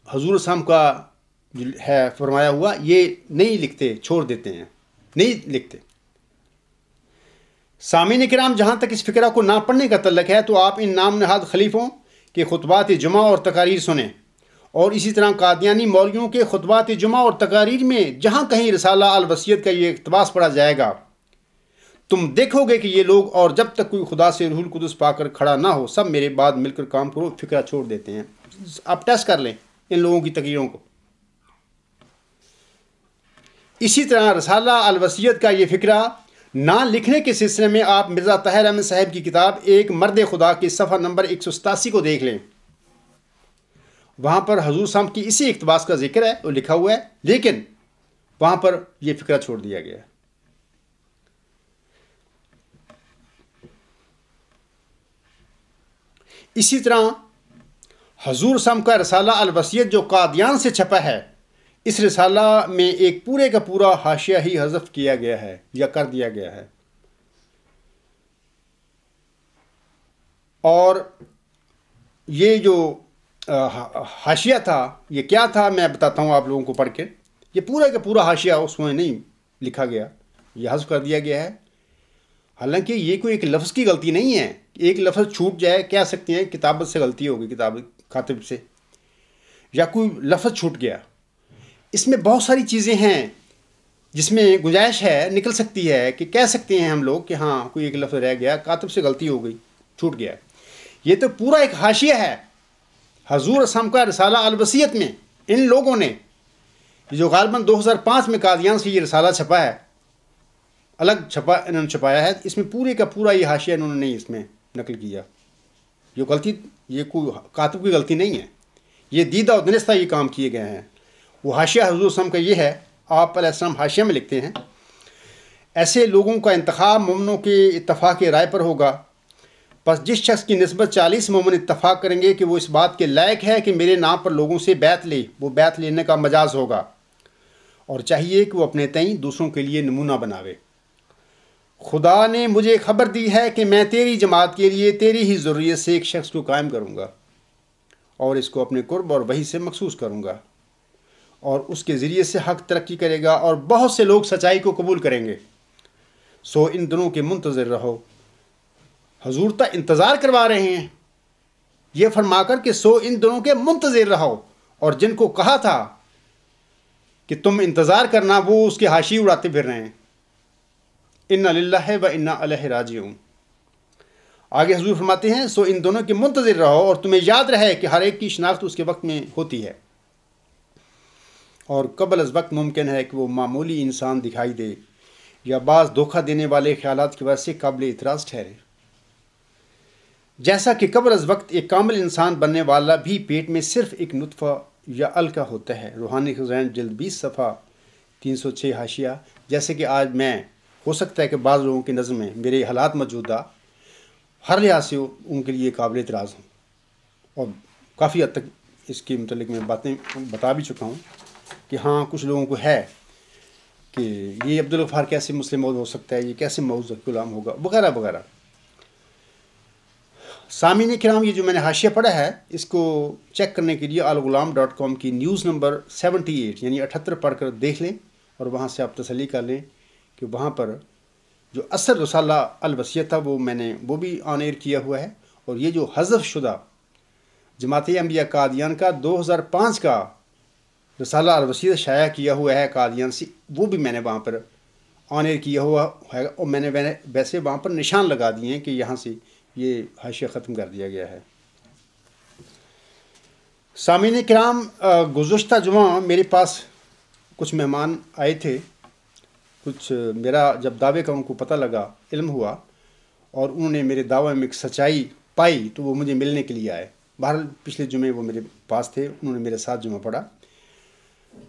[SPEAKER 1] حضور صلی اللہ علیہ وسلم کا ہے فرمایا ہوا یہ نہیں لکھتے، چھوڑ دیتے ہیں، نہیں لکھتے۔ سامعین کرام، جہاں تک اس فکرہ کو نہ پڑھنے کا تعلق ہے تو آپ ان نام نہاد خلیفوں کے خطبات جمعہ اور تقاریر سنیں، اور اسی طرح قادیانی مولویوں کے خطبات جمعہ اور تقاریر میں جہاں کہیں رسالہ الوصیت کا یہ اقتباس پڑھا جائے گا، تم دیکھو گے کہ یہ لوگ اور جب تک کوئی خدا سے روح القدس پا کر کھڑا نہ ہو سب میرے بعد مل کر کام کرو فکرہ چھوڑ دیتے ہیں۔ آپ ٹیسٹ کر لیں ان لوگوں کی تقریروں کو۔ اسی طرح رسالہ الوصیت کا یہ فکرہ نہ لکھنے کے سلسلے میں آپ مرزا طاہر احمد صاحب کی کتاب ایک مرد خدا کی صفحہ نمبر 187 کو دیکھ لیں، وہاں پر حضور صلی اللہ علیہ وسلم کی اسی اقتباس کا ذکر ہے، وہ لکھا ہوا ہے، لیکن وہاں پر یہ فکرہ چھوڑ دیا گیا ہے۔ اسی طرح حضور صلی اللہ علیہ وسلم کا رسالہ الوصیت جو قادیان سے چھپا ہے، اس رسالہ میں ایک پورے کا پورا حاشیہ ہی حذف کیا گیا ہے یا کر دیا گیا ہے، اور یہ جو حاشیہ تھا یہ کیا تھا میں بتاتا ہوں آپ لوگوں کو پڑھ کے۔ یہ پورا کا پورا حاشیہ اس میں نہیں لکھا گیا، یہ حذف کر دیا گیا ہے۔ حالانکہ یہ کوئی ایک لفظ کی غلطی نہیں ہے، ایک لفظ چھوٹ جائے کہہ سکتے ہیں کتابت سے غلطی ہوگی، کتاب کاتب سے، یا کوئی لفظ چھوٹ گیا۔ اس میں بہت ساری چیزیں ہیں جس میں گنجائش ہے، نکل سکتی ہے کہ کہہ سکتے ہیں ہم لوگ کہ ہاں کوئی ایک لفظ رہ گیا، کاتب سے غلطی ہو گئی، چھوٹ گیا۔ یہ تو پورا ایک حاشیہ ہے حضور صلی اللہ علیہ وسلم کا رسالہ الوصیت میں۔ ان لوگوں نے جو غالباً 2005 میں قادیان سے یہ رسالہ چھپا ہے، الگ انہوں نے چھپایا ہے، اس میں پورے کا پورا یہ حاشیہ انہوں نے نہیں اس میں نقل کیا۔ یہ غلطی، یہ کوئی کاتب کی غلطی نہیں ہے، یہ دیدہ و دنستہ یہ کام کیے گئے ہیں۔ وہ حاشیہ حضور صلی اللہ علیہ وسلم کا یہ ہے، آپ علیہ السلام حاشیہ میں لکھتے ہیں، ایسے لوگوں کا انتخاب مومنوں کے اتفاق رائے پر ہوگا، پس جس شخص کی نسبت 40 مومن اتفاق کریں گے کہ وہ اس بات کے لائق ہے کہ میرے نام پر لوگوں سے بیعت لے، وہ بیعت لینے کا مجاز ہوگا، اور چاہیے کہ وہ اپنے تئیں دوسروں کے لیے نمونہ بناوے۔ خدا نے مجھے خبر دی ہے کہ میں تیری جماعت کے لیے تیری ہی ضروریت سے ایک شخص کو قائم کروں گا، اور اس کو اپنے قرب اور وحی سے مخصوص کروں گا، اور اس کے ذریعے سے حق ترقی کرے گا اور بہت سے لوگ سچائی کو قبول کریں گے، سو ان دنوں کے منتظر رہو۔ حضور تا انتظار کروا رہے ہیں یہ فرما کر کہ سو ان دنوں کے منتظر رہو، اور جن کو کہا تھا کہ تم انتظار کرنا وہ اس کے حاشی اڑاتے پھر رہے ہیں۔ انا للہ و انا الیہ راجعون۔ آگے حضور فرماتے ہیں سو ان دونوں کے منتظر رہو، اور تمہیں یاد رہے کہ ہر ایک کی شناخت اس کے وقت میں ہوتی ہے، اور قبل از وقت ممکن ہے کہ وہ معمولی انسان دکھائی دے یا بعض دھوکہ دینے والے خیالات کی وجہ سے قابل اعتراض ٹھہرے، جیسا کہ قبل از وقت ایک کامل انسان بننے والا بھی پیٹ میں صرف ایک نطفہ یا علقہ ہوتا ہے۔ روحانی خزائن جلد 20 صفحہ 306 حاشیہ۔ جیسے کہ آج میں ہو سکتا ہے کہ بعض لوگوں کی نظر میں میرے حالات موجودہ ہر لحاظ سے ان کے لیے قابل اعتراض ہوں، اور کافی حد تک اس کے متعلق میں باتیں بتا بھی چکا ہوں کہ ہاں کچھ لوگوں کو ہے کہ یہ عبدالغفار کیسے مسلم موعود ہو سکتا ہے، یہ کیسے موعود ذکی غلام ہوگا، وغیرہ وغیرہ۔ سامعین کرام، یہ جو میں نے حاشیہ پڑھا ہے اس کو چیک کرنے کے لیے الغلام.com کی نیوز نمبر 78 یعنی 78 پڑھ کر دیکھ لیں، اور وہاں سے آپ تسلی کر لیں کہ وہاں پر جو اصل رسالہ الوصیہ تھا وہ بھی آن ایئر کیا ہوا ہے، اور یہ جو حذف شدہ جماعت احمدیہ قادیان کا 2005 کا رسالہ الوصیہ شائع کیا ہوا ہے قادیان سے، وہ بھی میں نے وہاں پر آن ایئر کیا ہوا ہے، اور میں نے ویسے وہاں پر نشان لگا دیے ہیں کہ یہاں سے یہ حاشیہ ختم کر دیا گیا ہے۔ سامعین کرام، گزشتہ جمعہ میرے پاس کچھ مہمان آئے تھے، میرا جب دعوے کا ان کو پتہ لگا، علم ہوا، اور انہوں نے میرے دعوے میں ایک سچائی پائی تو وہ مجھے ملنے کے لیے آئے۔ بہرحال پچھلے جمعے وہ میرے پاس تھے، انہوں نے میرے ساتھ جمعہ پڑھا،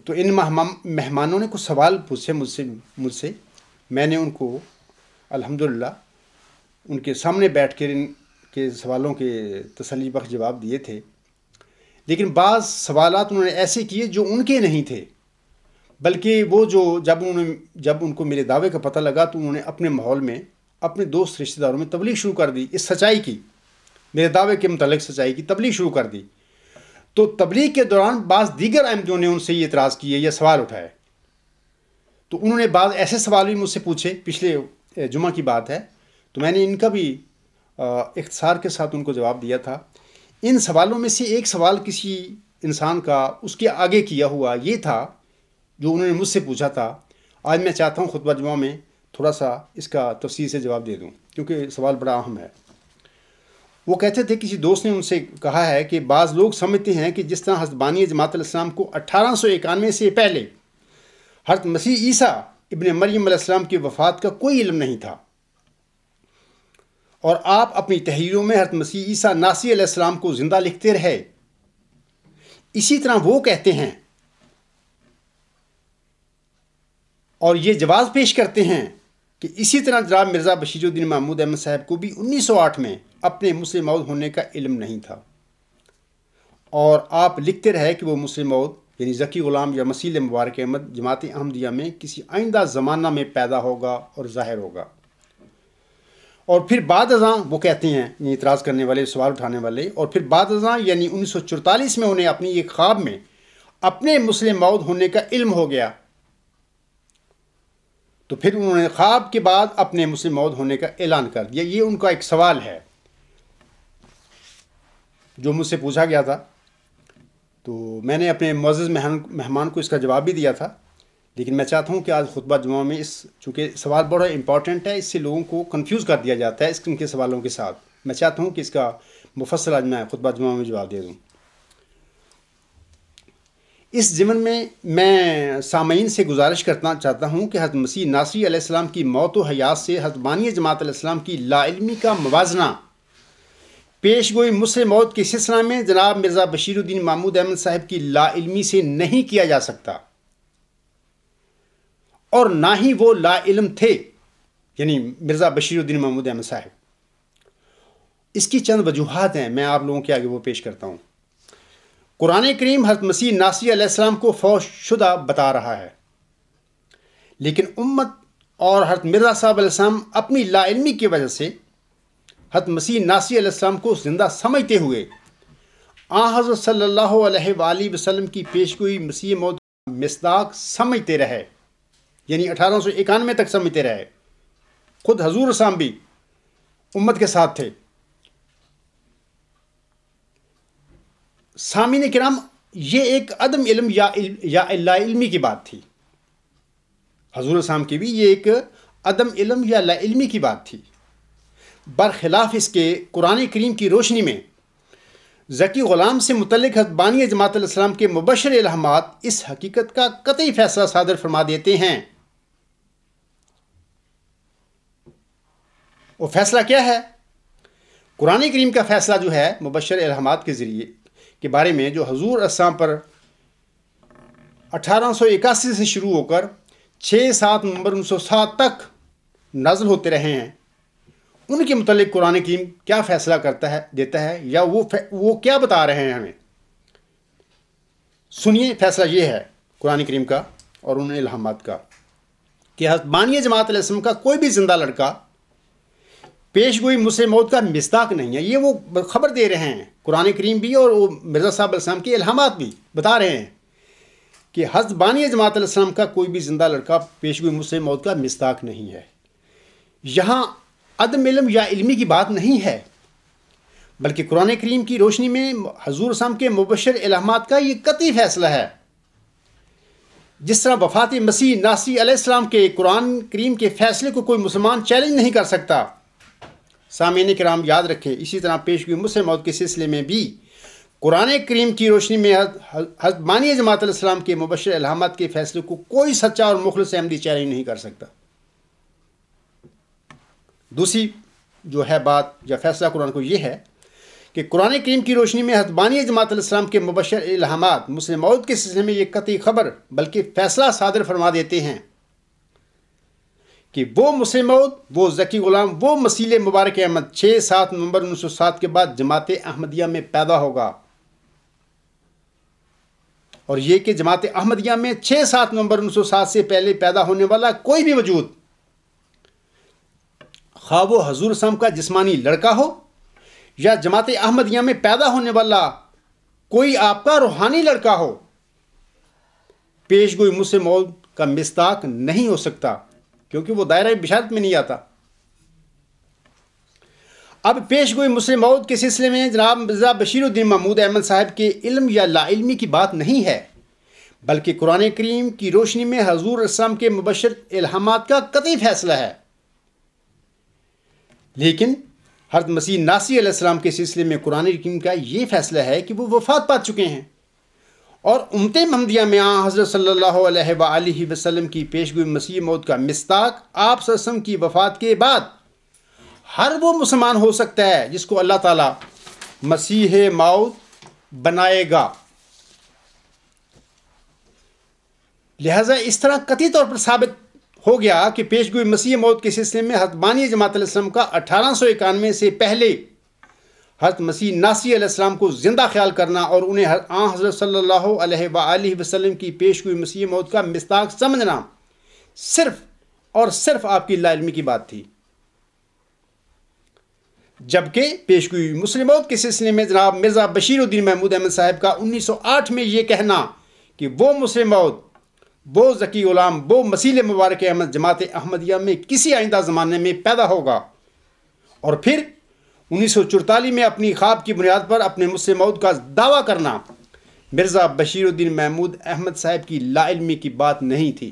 [SPEAKER 1] تو ان مہمانوں نے کچھ سوال پوچھے مجھ سے۔ میں نے ان کو الحمدللہ ان کے سامنے بیٹھ کر ان کے سوالوں کے تسلی بخش جواب دیے تھے، لیکن بعض سوالات انہوں نے ایسے کیے جو ان کے نہیں تھے، بلکہ وہ جب ان کو میرے دعوے کا پتہ لگا تو انہوں نے اپنے ماحول میں اپنے دوست رشتہ داروں میں تبلیغ شروع کر دی، اس سچائی کی، میرے دعوے کے متعلق سچائی کی تبلیغ شروع کر دی۔ تو تبلیغ کے دوران بعض دیگر احمدیوں نے ان سے یہ اعتراض کیے یا سوال اٹھائے، تو انہوں نے بعض ایسے سوال بھی مجھ سے پوچھے، پچھلے جمعہ کی بات ہے، تو میں نے ان کا بھی اختصار کے ساتھ ان کو جواب دیا تھا۔ ان سوالوں میں سے ایک سوال کسی انسان کا اس کے آگے کیا ہوا یہ تھا جو انہوں نے مجھ سے پوچھا تھا۔ آج میں چاہتا ہوں خطبہ جمعہ میں تھوڑا سا اس کا تفصیل سے جواب دے دوں، کیونکہ سوال بڑا اہم ہے۔ وہ کہتے تھے، کسی دوست نے ان سے کہا ہے کہ بعض لوگ سمجھتے ہیں کہ جس طرح حضرت بانی جماعت الاسلام کو 1891 سے پہلے حضرت مسیح عیسیٰ ابن مریم علیہ السلام کی وفات کا کوئی علم نہیں تھا، اور آپ اپنی تحریروں میں حضرت مسیح عیسیٰ ناصری علیہ السلام کو زندہ لکھتے رہے، اسی طرح وہ کہتے ہیں اور یہ جواز پیش کرتے ہیں کہ اسی طرح جناب مرزا بشیر الدین محمود احمد صاحب کو بھی 1908 میں اپنے مسلم موعود ہونے کا علم نہیں تھا، اور آپ لکھتے رہے کہ وہ مسلم موعود یعنی ذکی غلام یا مسیح مبارک احمد جماعت احمدیہ میں کسی آئندہ زمانہ میں پیدا ہوگا اور ظاہر ہوگا۔ اور پھر بعد ازاں وہ کہتے ہیں، یعنی اعتراض کرنے والے، سوال اٹھانے والے، اور پھر بعد ازاں یعنی 1944 میں انہیں اپنی ایک خواب میں اپنے مسلم موعود ہونے کا علم ہو گیا، تو پھر انہوں نے خواب کے بعد اپنے مسلم موعود ہونے کا اعلان کر دیا۔ یہ ان کا ایک سوال ہے جو مجھ سے پوچھا گیا تھا، تو میں نے اپنے معزز مہمان کو اس کا جواب بھی دیا تھا، لیکن میں چاہتا ہوں کہ آج خطبہ جمعہ میں چونکہ سوال بڑا امپورٹنٹ ہے، اس سے لوگوں کو کنفیوز کر دیا جاتا ہے ان کے سوالوں کے ساتھ، میں چاہتا ہوں کہ اس کا مفصل آج میں خطبہ جمعہ میں جواب دے دوں۔ اس ضمن میں سامعین سے گزارش کرنا چاہتا ہوں کہ حضرت مسیح ناصری علیہ السلام کی موت و حیات سے حضرت بانی جماعت علیہ السلام کی لا علمی کا موازنہ پیش گوئی مسلم موعود کے سلسلہ میں جناب مرزا بشیر الدین محمود احمد صاحب کی لا علمی سے نہیں کیا جا سکتا، اور نہ ہی وہ لا علم تھے، یعنی مرزا بشیر الدین محمود احمد صاحب۔ اس کی چند وجوہات ہیں، میں آپ لوگوں کے آگے وہ پیش کرتا ہوں۔ قرآن کریم حضرت مسیح ناصری علیہ السلام کو فوت شدہ بتا رہا ہے، لیکن امت اور حضرت مرزا صاحب علیہ السلام اپنی لا علمی کی وجہ سے حضرت مسیح ناصری علیہ السلام کو زندہ سمجھتے ہوئے حضرت صلی اللہ علیہ وآلہ وسلم کی پیشگوئی مسیح موعود مصداق سمجھتے رہے، یعنی 1891 تک سمجھتے رہے۔ خود حضور اسلام بھی امت کے ساتھ تھے۔ سامعین کرام، یہ ایک عدم علم یا لا علمی کی بات تھی، حضور اسلام کی بھی یہ ایک عدم علم یا لا علمی کی بات تھی۔ برخلاف اس کے قرآن کریم کی روشنی میں ذکی غلام سے متعلق حضرت بانی جماعت علیہ السلام کے مبشر الہامات اس حقیقت کا قطعی فیصلہ صادر فرما دیتے ہیں۔ وہ فیصلہ کیا ہے؟ قرآن کریم کا فیصلہ جو ہے مبشر الہامات کے ذریعے کے بارے میں، جو حضور اسلام پر 1881 سے شروع ہو کر 6-7 نومبر 1907 تک نازل ہوتے رہے ہیں، ان کے متعلق قرآن کریم کیا فیصلہ دیتا ہے، یا وہ کیا بتا رہے ہیں ہمیں، سنیے فیصلہ یہ ہے قرآن کریم کا اور ان الہامات کا کہ حضرت بانی جماعت علیہ السلام کا کوئی بھی زندہ لڑکا پیش گوئی مسلم موت کا مصداق نہیں ہے. یہ وہ خبر دے رہے ہیں قرآن کریم بھی اور وہ مرزا صاحب علیہ السلام کے الہامات بھی بتا رہے ہیں کہ حضرت بانی جماعت علیہ السلام کا کوئی بھی زندہ لڑکا پیش گوئی مسلم موت کا مصداق نہیں ہے. یہاں عدم علم یا علمی کی بات نہیں ہے، بلکہ قرآن کریم کی روشنی میں حضور صلی اللہ علیہ وسلم کے مبشر الہامات کا یہ قطعی فیصلہ ہے. جس طرح وفات مسیح ناصری علیہ السلام کے قرآن کریم کے فیصلے کو کوئی مسلمان چیلنج نہیں کر سکتا. سامعین کرام یاد رکھیں، اسی طرح پیش گوئی مسلم موت کے سلسلے میں بھی قرآن کریم کی روشنی میں حضرت بانی جماعت علیہ السلام کے مبشر الہامات کے فیصلے کو کوئی سچا اور مخلص احمدی چیلنج نہیں کر سکتا. دوسری جو ہے بات یا فیصلہ قرآن کو یہ ہے کہ قرآن کریم کی روشنی میں حضرت بانی جماعت علیہ السلام کے مبشر الہامات مسلم موت کے سلسلے میں یہ قطعی خبر بلکہ فیصلہ صادر فرما دیتے ہیں کہ وہ مسلم موت، وہ ذکی غلام، وہ مسیح مبارک احمد 6-7 نومبر 1907 کے بعد جماعت احمدیہ میں پیدا ہوگا. اور یہ کہ جماعت احمدیہ میں 6-7 نومبر 1907 سے پہلے پیدا ہونے والا کوئی بھی وجود، خواہ وہ حضور صلی اللہ علیہ وسلم کا جسمانی لڑکا ہو یا جماعت احمدیہ میں پیدا ہونے والا کوئی آپ کا روحانی لڑکا ہو، پیش گوئی مسلم موت کا مصداق نہیں ہو سکتا، کیونکہ وہ دائرہ بشارت میں نہیں آتا. اب پیش گوئی مسلم موت کے سلسلے میں جناب مرزا بشیر الدین محمود احمد صاحب کے علم یا لا علمی کی بات نہیں ہے، بلکہ قرآن کریم کی روشنی میں حضور السلام کے مبشر الہامات کا قطعی فیصلہ ہے. لیکن حضرت مسیح ناصری علیہ السلام کے سلسلے میں قرآن کریم کا یہ فیصلہ ہے کہ وہ وفات پا چکے ہیں، اور امت محمدیہ میں حضرت صلی اللہ علیہ وآلہ وسلم کی پیش گوئی مسیح موت کا مصداق آپ صلی اللہ علیہ وسلم کی وفات کے بعد ہر وہ مسلمان ہو سکتا ہے جس کو اللہ تعالیٰ مسیح موت بنائے گا. لہذا اس طرح قطعی طور پر ثابت ہو گیا کہ پیش گوئی مسیح موت کے سلسلے میں حضرت بانی جماعت علیہ السلام کا 1891 سے پہلے حضرت مسیح ناصری علیہ السلام کو زندہ خیال کرنا اور انہیں حضرت صلی اللہ علیہ وآلہ وسلم کی پیش گوئی مسیح موت کا مصداق سمجھنا صرف اور صرف آپ کی لا علمی کی بات تھی. جبکہ پیش گوئی مسلم موت کے سلسلے میں جناب مرزا بشیر الدین محمود احمد صاحب کا 1908 میں یہ کہنا کہ وہ مسلم موت، وہ ذکی غلام، وہ مسیح مبارک احمد جماعت احمدیہ میں کسی آئندہ زمانے میں پیدا ہوگا، اور پھر 1944 میں اپنی خواب کی بنیاد پر اپنے مسلم موت کا دعویٰ کرنا مرزا بشیر الدین محمود احمد صاحب کی لا علمی کی بات نہیں تھی.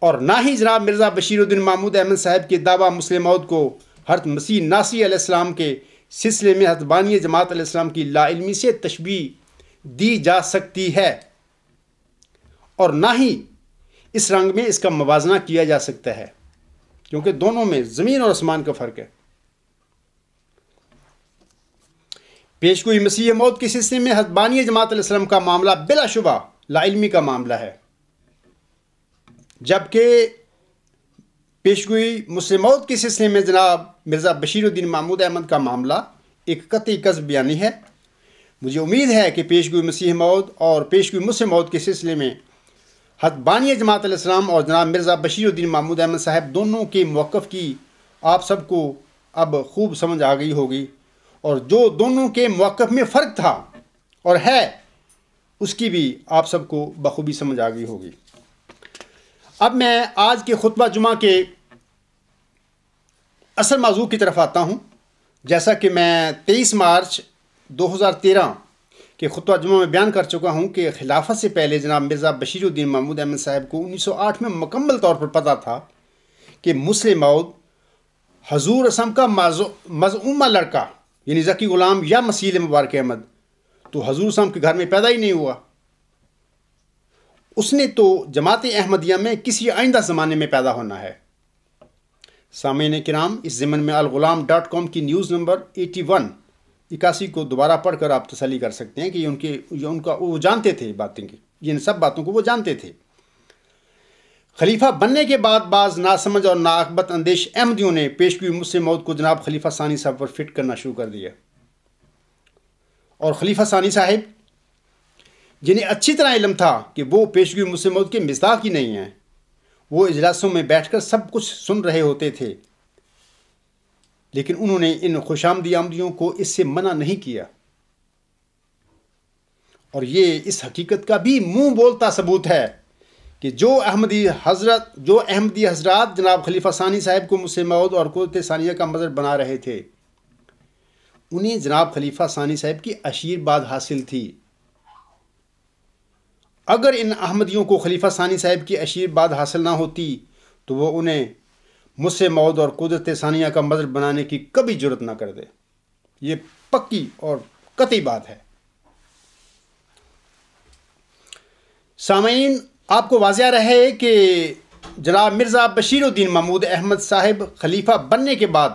[SPEAKER 1] اور نہ ہی جناب مرزا بشیر الدین محمود احمد صاحب کے دعویٰ مسلم موت کو حضرت مسیح ناصری علیہ السلام کے سلسلے میں حضرت بانی جماعت علیہ السلام کی لا علمی سے تشبیہ دی جا سکتی ہے، اور نہ ہی اس رنگ میں اس کا موازنہ کیا جا سکتا ہے، کیونکہ دونوں میں زمین اور آسمان کا فرق ہے. پیش گوئی مسیح موت کے سلسلے میں حضرت بانی جماعت علیہ السلام کا معاملہ بلا شبہ لا علمی کا معاملہ ہے، جبکہ پیش گوئی مسلم موت کے سلسلے میں جناب مرزا بشیر الدین محمود احمد کا معاملہ ایک قطعی کذب بیانی ہے. مجھے امید ہے کہ پیش گوئی مسیح موت اور پیش گوئی مسلم موت کے سلسلے میں حضرت بانی جماعت علیہ السلام اور جناب مرزا بشیر الدین محمود احمد صاحب دونوں کے موقف کی آپ سب کو اب خوب سمجھ آ گئی ہوگی، اور جو دونوں کے موقف میں فرق تھا اور ہے اس کی بھی آپ سب کو بخوبی سمجھ آ گئی ہوگی. اب میں آج کے خطبہ جمعہ کے اصل موضوع کی طرف آتا ہوں. جیسا کہ میں 23 مارچ 2013 کے خطبہ جمعہ میں بیان کر چکا ہوں کہ خلافت سے پہلے جناب مرزا بشیر الدین محمود احمد صاحب کو 1908 میں مکمل طور پر پتہ تھا کہ مسلم موت حضور اسلام کا مزعومہ لڑکا یعنی ذکی غلام یا مسیح مبارک احمد تو حضور اسلام کے گھر میں پیدا ہی نہیں ہوا. اس نے تو جماعت احمدیہ میں کسی آئندہ زمانے میں پیدا ہونا ہے. سامعین کرام، اس ضمن میں الغلام.com کی نیوز نمبر 81 کو دوبارہ پڑھ کر آپ تسلی کر سکتے ہیں کہ وہ جانتے تھے باتیں کی، ان سب باتوں کو وہ جانتے تھے. خلیفہ بننے کے بعد بعض ناسمجھ اور ناعاقبت اندیش احمدیوں نے پیش گوئی مسلم موت کو جناب خلیفہ ثانی صاحب پر فٹ کرنا شروع کر دیا، اور خلیفہ ثانی صاحب جنہیں اچھی طرح علم تھا کہ وہ پیشگوئی مسلم موعود کے مصداق ہی نہیں ہیں، وہ اجلاسوں میں بیٹھ کر سب کچھ سن رہے ہوتے تھے، لیکن انہوں نے ان خوش آمدیوں کو اس سے منع نہیں کیا، اور یہ اس حقیقت کا بھی منہ بولتا ثبوت ہے کہ جو احمدی حضرات جناب خلیفہ ثانی صاحب کو مسلم موعود اور قدرت ثانیہ کا مظہر بنا رہے تھے، انہیں جناب خلیفہ ثانی صاحب کی آشیرواد حاصل تھی۔ اگر ان احمدیوں کو خلیفہ ثانی صاحب کی آشیرواد حاصل نہ ہوتی تو وہ انہیں مسلم موعود اور قدرت ثانیہ کا مظہر بنانے کی کبھی جرت نہ کرتے۔ یہ پکی اور قطعی بات ہے۔ سامعین، آپ کو واضح رہے کہ جناب مرزا بشیر الدین محمود احمد صاحب خلیفہ بننے کے بعد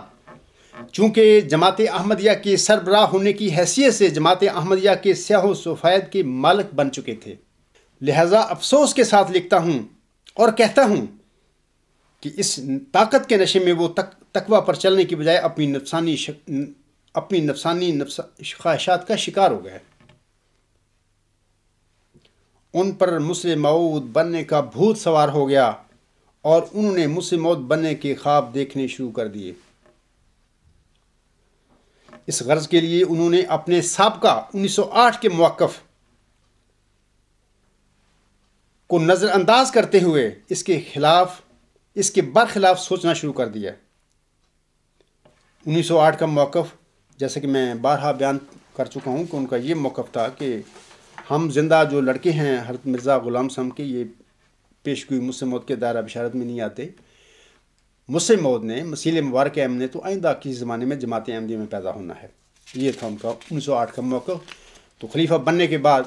[SPEAKER 1] چونکہ جماعت احمدیہ کے سربراہ ہونے کی حیثیت سے جماعت احمدیہ کے سیاہ و سفید کے مالک بن چکے تھے، لہٰذا افسوس کے ساتھ لکھتا ہوں اور کہتا ہوں کہ اس طاقت کے نشے میں وہ تقوی پر چلنے کی بجائے اپنی نفسانی خواہشات کا شکار ہو گئے۔ ان پر مسلم موعود بننے کا بھوت سوار ہو گیا اور انہوں نے مسلم موعود بننے کے خواب دیکھنے شروع کر دیے۔ اس غرض کے لیے انہوں نے اپنے سابقہ 1908 کے موقف کو نظر انداز کرتے ہوئے اس کے برخلاف سوچنا شروع کر دیا۔ 1908 کا موقف، جیسا کہ میں بارہا بیان کر چکا ہوں کہ ان کا یہ موقف تھا کہ ہم زندہ جو لڑکے ہیں حضرت مرزا غلام صاحب کے، یہ پیشگوئی مسلم موعود کے دائرہ بشارت میں نہیں آتے۔ مسلم موعود نے، مسیح مبارک احمد نے تو آئندہ کسی زمانے میں جماعت احمدیہ میں پیدا ہونا ہے، یہ تھا ان کا 1908 کا موقف۔ تو خلیفہ بننے کے بعد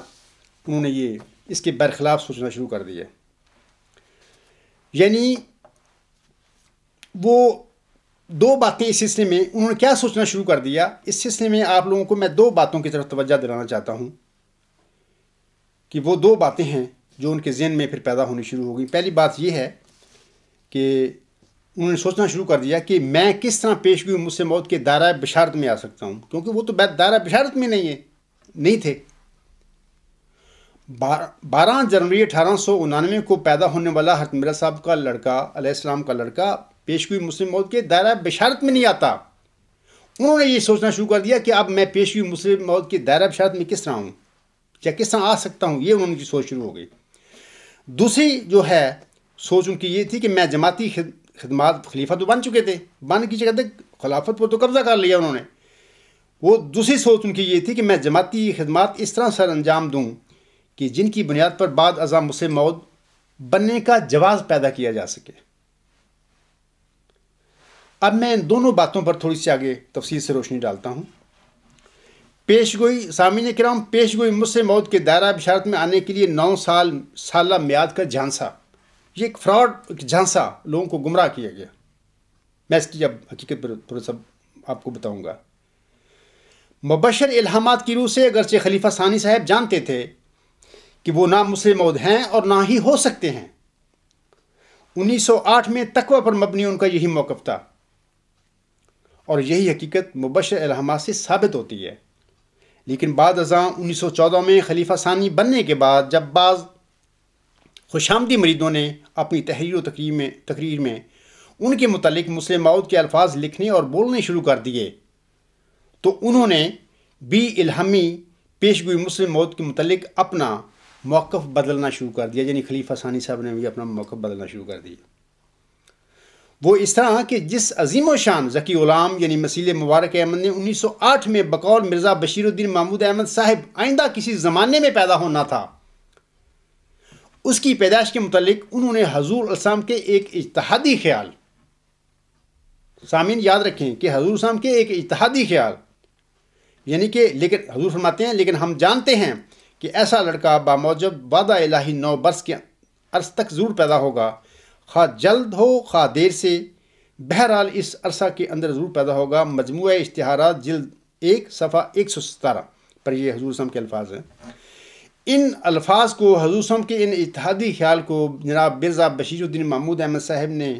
[SPEAKER 1] انہوں نے اس کے برخلاف سوچنا شروع کر دیا، یعنی وہ دو باتیں اس سلسلے میں انہوں نے کیا سوچنا شروع کر دیا۔ اس سلسلے میں آپ لوگوں کو میں دو باتوں کی طرف توجہ دلانا چاہتا ہوں کہ وہ دو باتیں ہیں جو ان کے ذہن میں پھر پیدا ہونی شروع ہو گئی۔ پہلی بات یہ ہے کہ انہوں نے سوچنا شروع کر دیا کہ میں کس طرح پیشگوئی مسلم موعود کے دائرہ بشارت میں آ سکتا ہوں، کیونکہ وہ تو دائرہ بشارت میں نہیں تھے۔ 12 جنوری 1899 کو پیدا ہونے والا حضرت مرزا صاحب کا لڑکا علیہ السلام کا لڑکا پیشگوئی مسلم موعود کے دائرہ بشارت میں نہیں آتا۔ انہوں نے یہ سوچنا شروع کر دیا کہ اب میں پیشگوئی مسلم موعود کے دائرہ بشارت میں کس طرح ہوں یا کس طرح آ سکتا ہوں، یہ انہوں کی سوچ شروع ہو گئی۔ دوسری جو ہے سوچ ان کی یہ تھی کہ میں جماعتی خدمات، خلیفہ تو بن چکے تھے، بن کی جگہ خلافت پر تو قبضہ کر لیا انہوں نے، وہ دوسری سوچ ان کی یہ تھی کہ میں جماعتی خدمات اس طرح سر انجام دوں کہ جن کی بنیاد پر بعد ازاں مسلم موعود بننے کا جواز پیدا کیا جا سکے۔ اب میں ان دونوں باتوں پر تھوڑی سی آگے تفصیل سے روشنی ڈالتا ہوں۔ سامعین کرام، پیشگوئی مسلم موعود کے دائرہ بشارت میں آنے کے لیے 9 سالہ میعاد کا جھانسا، یہ ایک فراڈ جھانسا لوگوں کو گمراہ کیا گیا۔ میں اس کی اب حقیقت پر تھوڑا سا آپ کو بتاؤں گا۔ مبشر الہامات کی روح سے اگرچہ خلیفہ ثانی صاحب جانتے تھے کہ وہ نہ مسلم موعود ہیں اور نہ ہی ہو سکتے ہیں، 1908 میں تقوی پر مبنی ان کا یہی موقف تھا، اور یہی حقیقت مبشر الہامات سے ثابت ہوتی ہے۔ لیکن بعد ازاں 1914 میں خلیفہ ثانی بننے کے بعد جب بعض خوش آمدی مریدوں نے اپنی تحریر و تقریر میں ان کے متعلق مسلم موعود کے الفاظ لکھنے اور بولنے شروع کر دیے تو انہوں نے بھی الہامی پیشگوئی مسلم موعود کے متعلق اپنا موقف بدلنا شروع کر دیا، یعنی خلیفہ ثانی صاحب نے بھی اپنا موقف بدلنا شروع کر دیا۔ وہ اس طرح کہ جس عظیم و شان ذکی غلام یعنی مسیح مبارک احمد نے 1908 میں بقول مرزا بشیر الدین محمود احمد صاحب آئندہ کسی زمانے میں پیدا ہونا تھا، اس کی پیدائش کے متعلق انہوں نے حضور علیہ السلام کے ایک اجتہادی خیال، سامعین یاد رکھیں کہ حضور السلام کے ایک اجتہادی خیال، یعنی کہ لیکن حضور فرماتے ہیں لیکن ہم جانتے ہیں کہ ایسا لڑکا باموجب وعدہ الہی 9 برس کے عرص تک ضرور پیدا ہوگا، خواہ جلد ہو خواہ دیر سے، بہرحال اس عرصہ کے اندر ضرور پیدا ہوگا۔ مجموعہ اشتہارات جلد 1 صفحہ 117 پر یہ حضور صلی اللہ علیہ وسلم کے الفاظ ہیں۔ ان الفاظ کو، حضور صلی اللہ علیہ وسلم کے ان اتحادی خیال کو جناب مرزا بشیر الدین محمود احمد صاحب نے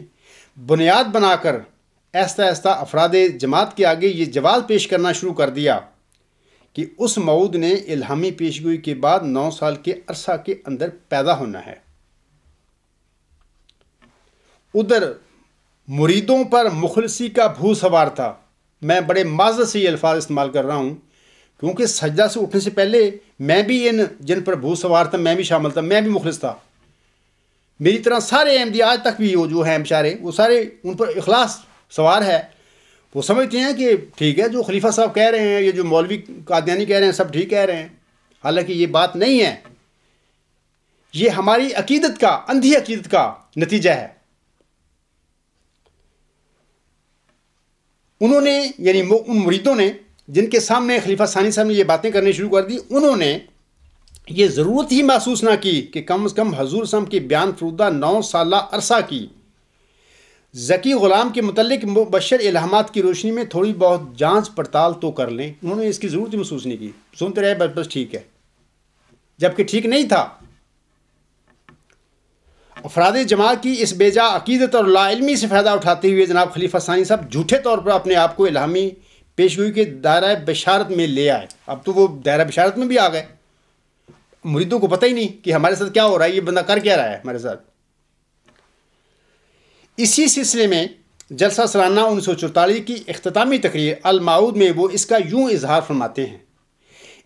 [SPEAKER 1] بنیاد بنا کر آہستہ آہستہ افراد جماعت کے آگے یہ جواز پیش کرنا شروع کر دیا کہ اس موعود نے الہامی پیشگوئی کے بعد 9 سال کے عرصہ کے اندر پیدا ہونا ہے۔ ادھر مریدوں پر مخلصی کا بھو سوار تھا۔ میں بڑے معذرت سے یہ الفاظ استعمال کر رہا ہوں کیونکہ سجدہ سے اٹھنے سے پہلے میں بھی جن پر بھو سوار تھا میں بھی شامل تھا، میں بھی مخلص تھا۔ میری طرح سارے احمدی آج تک بھی وہ جو ہیں بیچارے، وہ سارے ان پر اخلاص سوار ہے۔ وہ سمجھتے ہیں کہ ٹھیک ہے جو خلیفہ صاحب کہہ رہے ہیں، یہ جو مولوی قادیانی کہہ رہے ہیں، سب ٹھیک کہہ رہے ہیں، حالانکہ یہ بات نہیں ہے۔ یہ ہماری عقیدت کا، اندھی عقیدت کا نتیجہ ہے۔ انہوں نے یعنی ان مریدوں نے جن کے سامنے خلیفہ ثانی صاحب نے یہ باتیں کرنی شروع کر دی، انہوں نے یہ ضرورت ہی محسوس نہ کی کہ کم از کم حضور صلی اللہ علیہ وسلم کی بیان فرودہ 9 سالہ عرصہ کی ذکی غلام کے متعلق مبشر الہامات کی روشنی میں تھوڑی بہت جانچ پڑتال تو کر لیں۔ انہوں نے اس کی ضرورت ہی محسوس نہیں کی، سنتے رہے بس ٹھیک ہے، جبکہ ٹھیک نہیں تھا۔ افراد جماعت کی اس بے جا عقیدت اور لا علمی سے فائدہ اٹھاتے ہوئے جناب خلیفہ ثانی صاحب جھوٹے طور پر اپنے آپ کو الہامی پیشگوئی کے دائرہ بشارت میں لے آئے۔ اب تو وہ دائرہ بشارت میں بھی آ گئے، مریدوں کو پتہ ہی نہیں کہ ہمارے ساتھ کیا ہو رہا ہے، یہ بندہ کر کیا رہا ہے ہمارے ساتھ۔ اسی سلسلے میں جلسہ سالانہ 1944 کی اختتامی تقریر الموعود میں وہ اس کا یوں اظہار فرماتے ہیں۔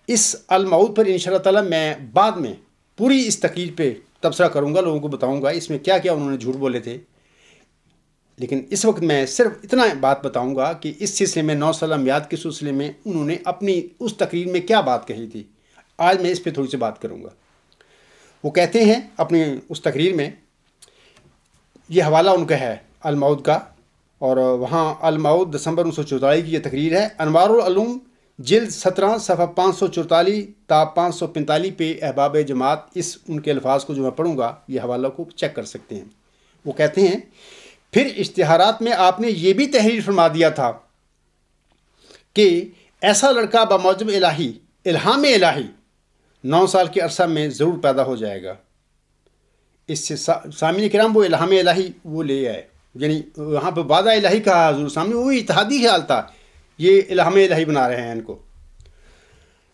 [SPEAKER 1] اس الموعود پر انشاءاللہ تعالی میں بعد میں پوری اس تقریر پہ تبصرہ کروں گا، لوگوں کو بتاؤں گا اس میں کیا کیا انہوں نے جھوٹ بولے تھے، لیکن اس وقت میں صرف اتنا بات بتاؤں گا کہ اس سلسلے میں 9 سالہ میعاد کے سلسلے میں انہوں نے اپنی اس تقریر میں کیا بات کہی تھی۔ آج میں اس پہ تھوڑی سی بات کروں گا۔ وہ کہتے ہیں اپنی اس تقریر میں، یہ حوالہ ان کا ہے الموعود کا، اور وہاں الموعود دسمبر 1944 کی یہ تقریر ہے۔ انوار العلوم جلد 17 صفحہ 544 تا 545 پہ احباب جماعت اس ان کے الفاظ کو جو میں پڑھوں گا یہ حوالہ کو چیک کر سکتے ہیں۔ وہ کہتے ہیں، پھر اشتہارات میں آپ نے یہ بھی تحریر فرما دیا تھا کہ ایسا لڑکا بموجب الہی، الہام الہی 9 سال کے عرصہ میں ضرور پیدا ہو جائے گا۔ اس سے سامعین کرام وہ الہام الہی وہ لے آئے، یعنی وہاں پہ وعدہ الہی کہا حضور سامنے، وہ اتحادی خیال تھا، یہ الہام الہی بنا رہے ہیں ان کو۔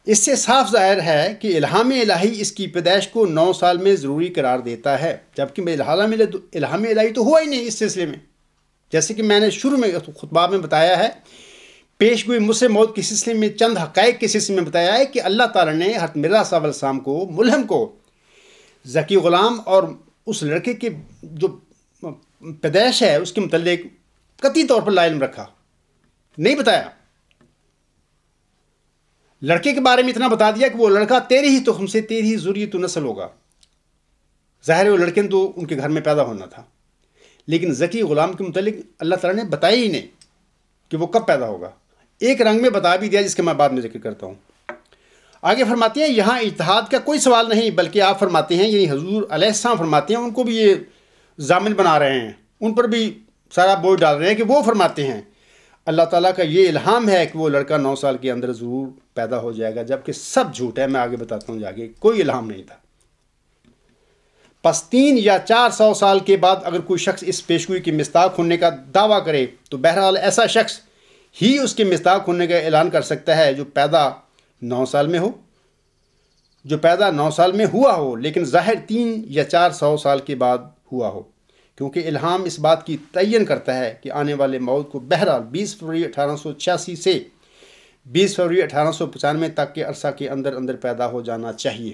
[SPEAKER 1] اس سے صاف ظاہر ہے کہ الہام الہی اس کی پیدائش کو 9 سال میں ضروری قرار دیتا ہے، جبکہ الہام الہی تو ہوا ہی نہیں اس سلسلے میں۔ جیسے کہ میں نے شروع میں خطبہ میں بتایا ہے، پیش گوئی مسلم موت کے سلسلے میں چند حقائق کے سلسلے میں بتایا ہے کہ اللہ تعالیٰ نے حضرت مرزا صاحب علیہ السلام کو، ملہم کو، ذکی غلام اور اس لڑکے کے جو پیدائش ہے اس کے متعلق قطعی طور پر لا علم رکھا، نہیں بتایا۔ لڑکے کے بارے میں اتنا بتا دیا کہ وہ لڑکا تیری ہی تخم سے، تیری ہی ذریت و نسل ہوگا۔ ظاہر ہے وہ لڑکے نے تو ان کے گھر میں پیدا ہونا تھا، لیکن ذکی غلام کے متعلق اللہ تعالیٰ نے بتایا ہی نہیں کہ وہ کب پیدا ہوگا۔ ایک رنگ میں بتا بھی دیا جس کا میں بعد میں ذکر کرتا ہوں۔ آگے فرماتے ہیں، یہاں اجتہاد کا کوئی سوال نہیں، بلکہ آپ فرماتے ہیں، یعنی حضور علیہ السلام فرماتے ہیں، ان کو بھی یہ ضامن بنا رہے ہیں، ان پر بھی سارا بوجھ ڈال رہے ہیں کہ وہ فرماتے ہیں اللہ تعالیٰ کا یہ الہام ہے کہ وہ لڑکا 9 سال کے اندر ضرور پیدا ہو جائے گا، جبکہ سب جھوٹ ہے۔ میں آگے بتاتا ہوں، جاگے کوئی الہام نہیں تھا۔ پس 3 یا 400 سال کے بعد اگر کوئی شخص اس پیشگوئی کے مصداق ہونے کا دعویٰ کرے تو بہرحال ایسا شخص ہی اس کے مصداق ہونے کا اعلان کر سکتا ہے جو پیدا 9 سال میں ہو، جو پیدا 9 سال میں ہوا ہو، لیکن ظاہر 3 یا 400 سال کے بعد ہوا ہو، کیونکہ الہام اس بات کی تعین کرتا ہے کہ آنے والے موعود کو بہرحال 20 فروری 1886 سے 20 فروری 1895 تک کے عرصہ کے اندر پیدا ہو جانا چاہیے۔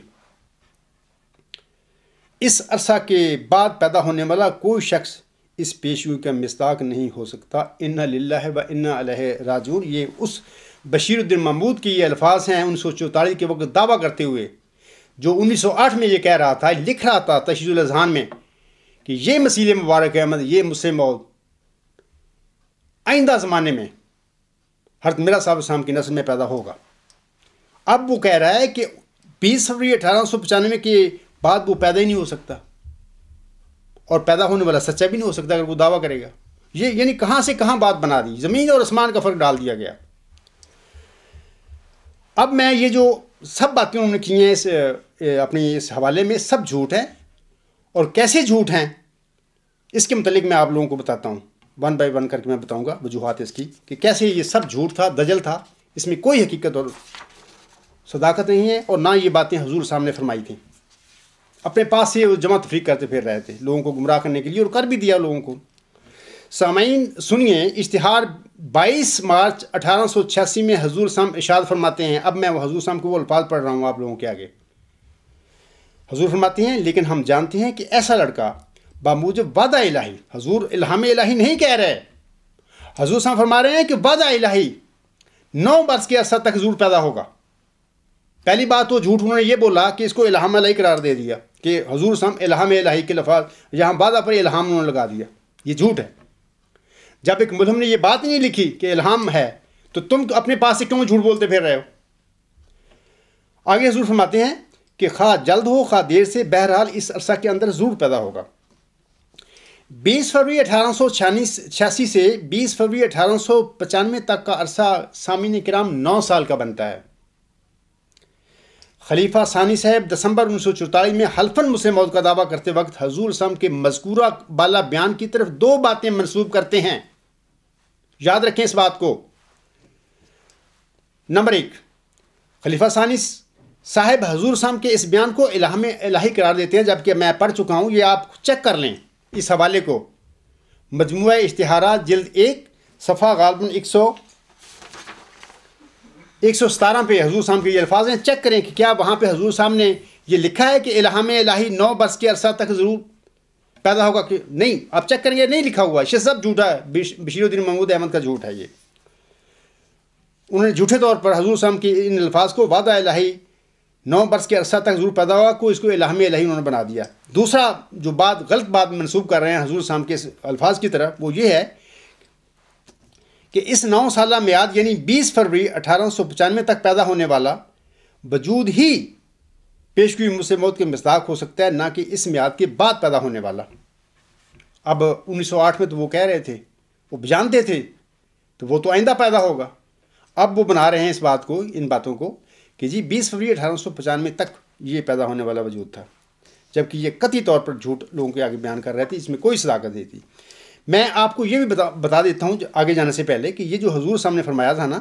[SPEAKER 1] اس عرصہ کے بعد پیدا ہونے والا کوئی شخص اس پیشگوئی کا مصداق نہیں ہو سکتا۔ انا للہ و انا الیہ راجعون، یہ اس بشیر الدین محمود کے یہ الفاظ ہیں 1944 کے وقت دعویٰ کرتے ہوئے، جو 1908 میں یہ کہہ رہا تھا، لکھ رہا تھا تشییع الاذہان میں کہ یہ مسیح مبارک احمد، یہ مسلم موعود آئندہ زمانے میں حضرت مرزا صاحب السلام کی نسل میں پیدا ہوگا۔ اب وہ کہہ رہا ہے کہ 20 فروری 1895 کے بعد وہ پیدا ہی نہیں ہو سکتا، اور پیدا ہونے والا سچا بھی نہیں ہو سکتا اگر وہ دعویٰ کرے گا۔ یہ یعنی کہاں سے کہاں بات بنا دی، زمین اور آسمان کا فرق ڈال دیا گیا۔ اب میں یہ جو سب باتیں انہوں نے کی ہیں اس اپنی اس حوالے میں، سب جھوٹ ہیں، اور کیسے جھوٹ ہیں اس کے متعلق میں آپ لوگوں کو بتاتا ہوں، 1 بائی 1 کر کے میں بتاؤں گا وجوہات اس کی کہ کیسے یہ سب جھوٹ تھا، دجل تھا، اس میں کوئی حقیقت اور صداقت نہیں ہے اور نہ یہ باتیں حضور صاحب نے فرمائی تھیں. اپنے پاس سے وہ جمع تفریق کرتے پھر رہے تھے لوگوں کو گمراہ کرنے کے لیے، اور کر بھی دیا لوگوں کو. سامعین سنیے، اشتہار 22 مارچ 1886 میں حضور صاحب ارشاد فرماتے ہیں. اب میں وہ حضور صاحب کو وہ الفاظ پڑھ رہا ہوں آپ لوگوں کے آگے. حضور فرماتے ہیں لیکن ہم جانتے ہیں کہ ایسا لڑکا باموجب وعدہ الہی، حضور الہام الہی نہیں کہہ رہے، حضور صاحب فرما رہے ہیں کہ وعدہ الہی 9 برس کے عرصہ تک ضرور پیدا ہوگا. پہلی بات تو جھوٹ انہوں نے یہ بولا کہ اس کو الہام الہی قرار دے دیا، کہ حضور صاحب الہام الہی کے لفظ یہاں وعدہ پر الہام انہوں نے لگا دیا. یہ جھوٹ ہے. جب ایک ملہم نے یہ بات نہیں لکھی کہ الہام ہے تو تم اپنے پاس سے کیوں جھوٹ بولتے پھر رہے ہو. آگے حضور فرماتے ہیں کہ خواہ جلد ہو خواہ دیر سے، بہرحال اس عرصہ کے اندر ضرور پیدا ہوگا. 20 فروری 1886 سے 20 فروری 1895 تک کا عرصہ سامعین کرام 9 سال کا بنتا ہے. خلیفہ ثانی صاحب دسمبر 1944 میں حلفاً مسلم موت کا دعویٰ کرتے وقت حضور صاحب کے مذکورہ بالا بیان کی طرف 2 باتیں منسوب کرتے ہیں. یاد رکھیں اس بات کو. نمبر 1، خلیفہ ثانی صاحب حضور صاحب کے اس بیان کو الہام الہی قرار دیتے ہیں، جبکہ میں پڑھ چکا ہوں، یہ آپ چیک کر لیں اس حوالے کو. مجموعہ اشتہارات جلد 1 صفحہ غالباً 117 پہ حضور صاحب کے یہ الفاظ ہیں. چیک کریں کہ کیا وہاں پہ حضور صاحب نے یہ لکھا ہے کہ الہام الہی 9 برس کے عرصہ تک ضرور پیدا ہوگا کہ نہیں. آپ چیک کریں گے نہیں لکھا ہوا ہے. یہ سب جھوٹا ہے. بشیر الدین محمود احمد کا جھوٹ ہے. یہ انہوں نے جھوٹے طور پر حضور صاحب کے ان الفاظ کو وعدہ الہی 9 برس کے عرصہ تک ضرور پیدا ہوگا کو اس کو الہام الہی انہوں نے بنا دیا. دوسرا جو بات غلط بات منسوب کر رہے ہیں حضور صاحب کے الفاظ کی طرف، وہ یہ ہے کہ اس 9 سالہ میعاد یعنی 20 فروری 1895 تک پیدا ہونے والا وجود ہی پیشگوئی مسلم موت کے مصداق ہو سکتا ہے، نہ کہ اس میعاد کے بعد پیدا ہونے والا. اب 1908 میں تو وہ کہہ رہے تھے، وہ جانتے تھے، تو وہ تو آئندہ پیدا ہوگا. اب وہ بنا رہے ہیں اس بات کو، ان باتوں کو، کہ جی 20 فروری 1895 تک یہ پیدا ہونے والا وجود تھا، جبکہ یہ قطعی طور پر جھوٹ لوگوں کے آگے بیان کر رہے تھے. اس میں کوئی صداقت نہیں تھی. میں آپ کو یہ بھی بتا دیتا ہوں آگے جانے سے پہلے کہ یہ جو حضور صاحب نے فرمایا تھا نا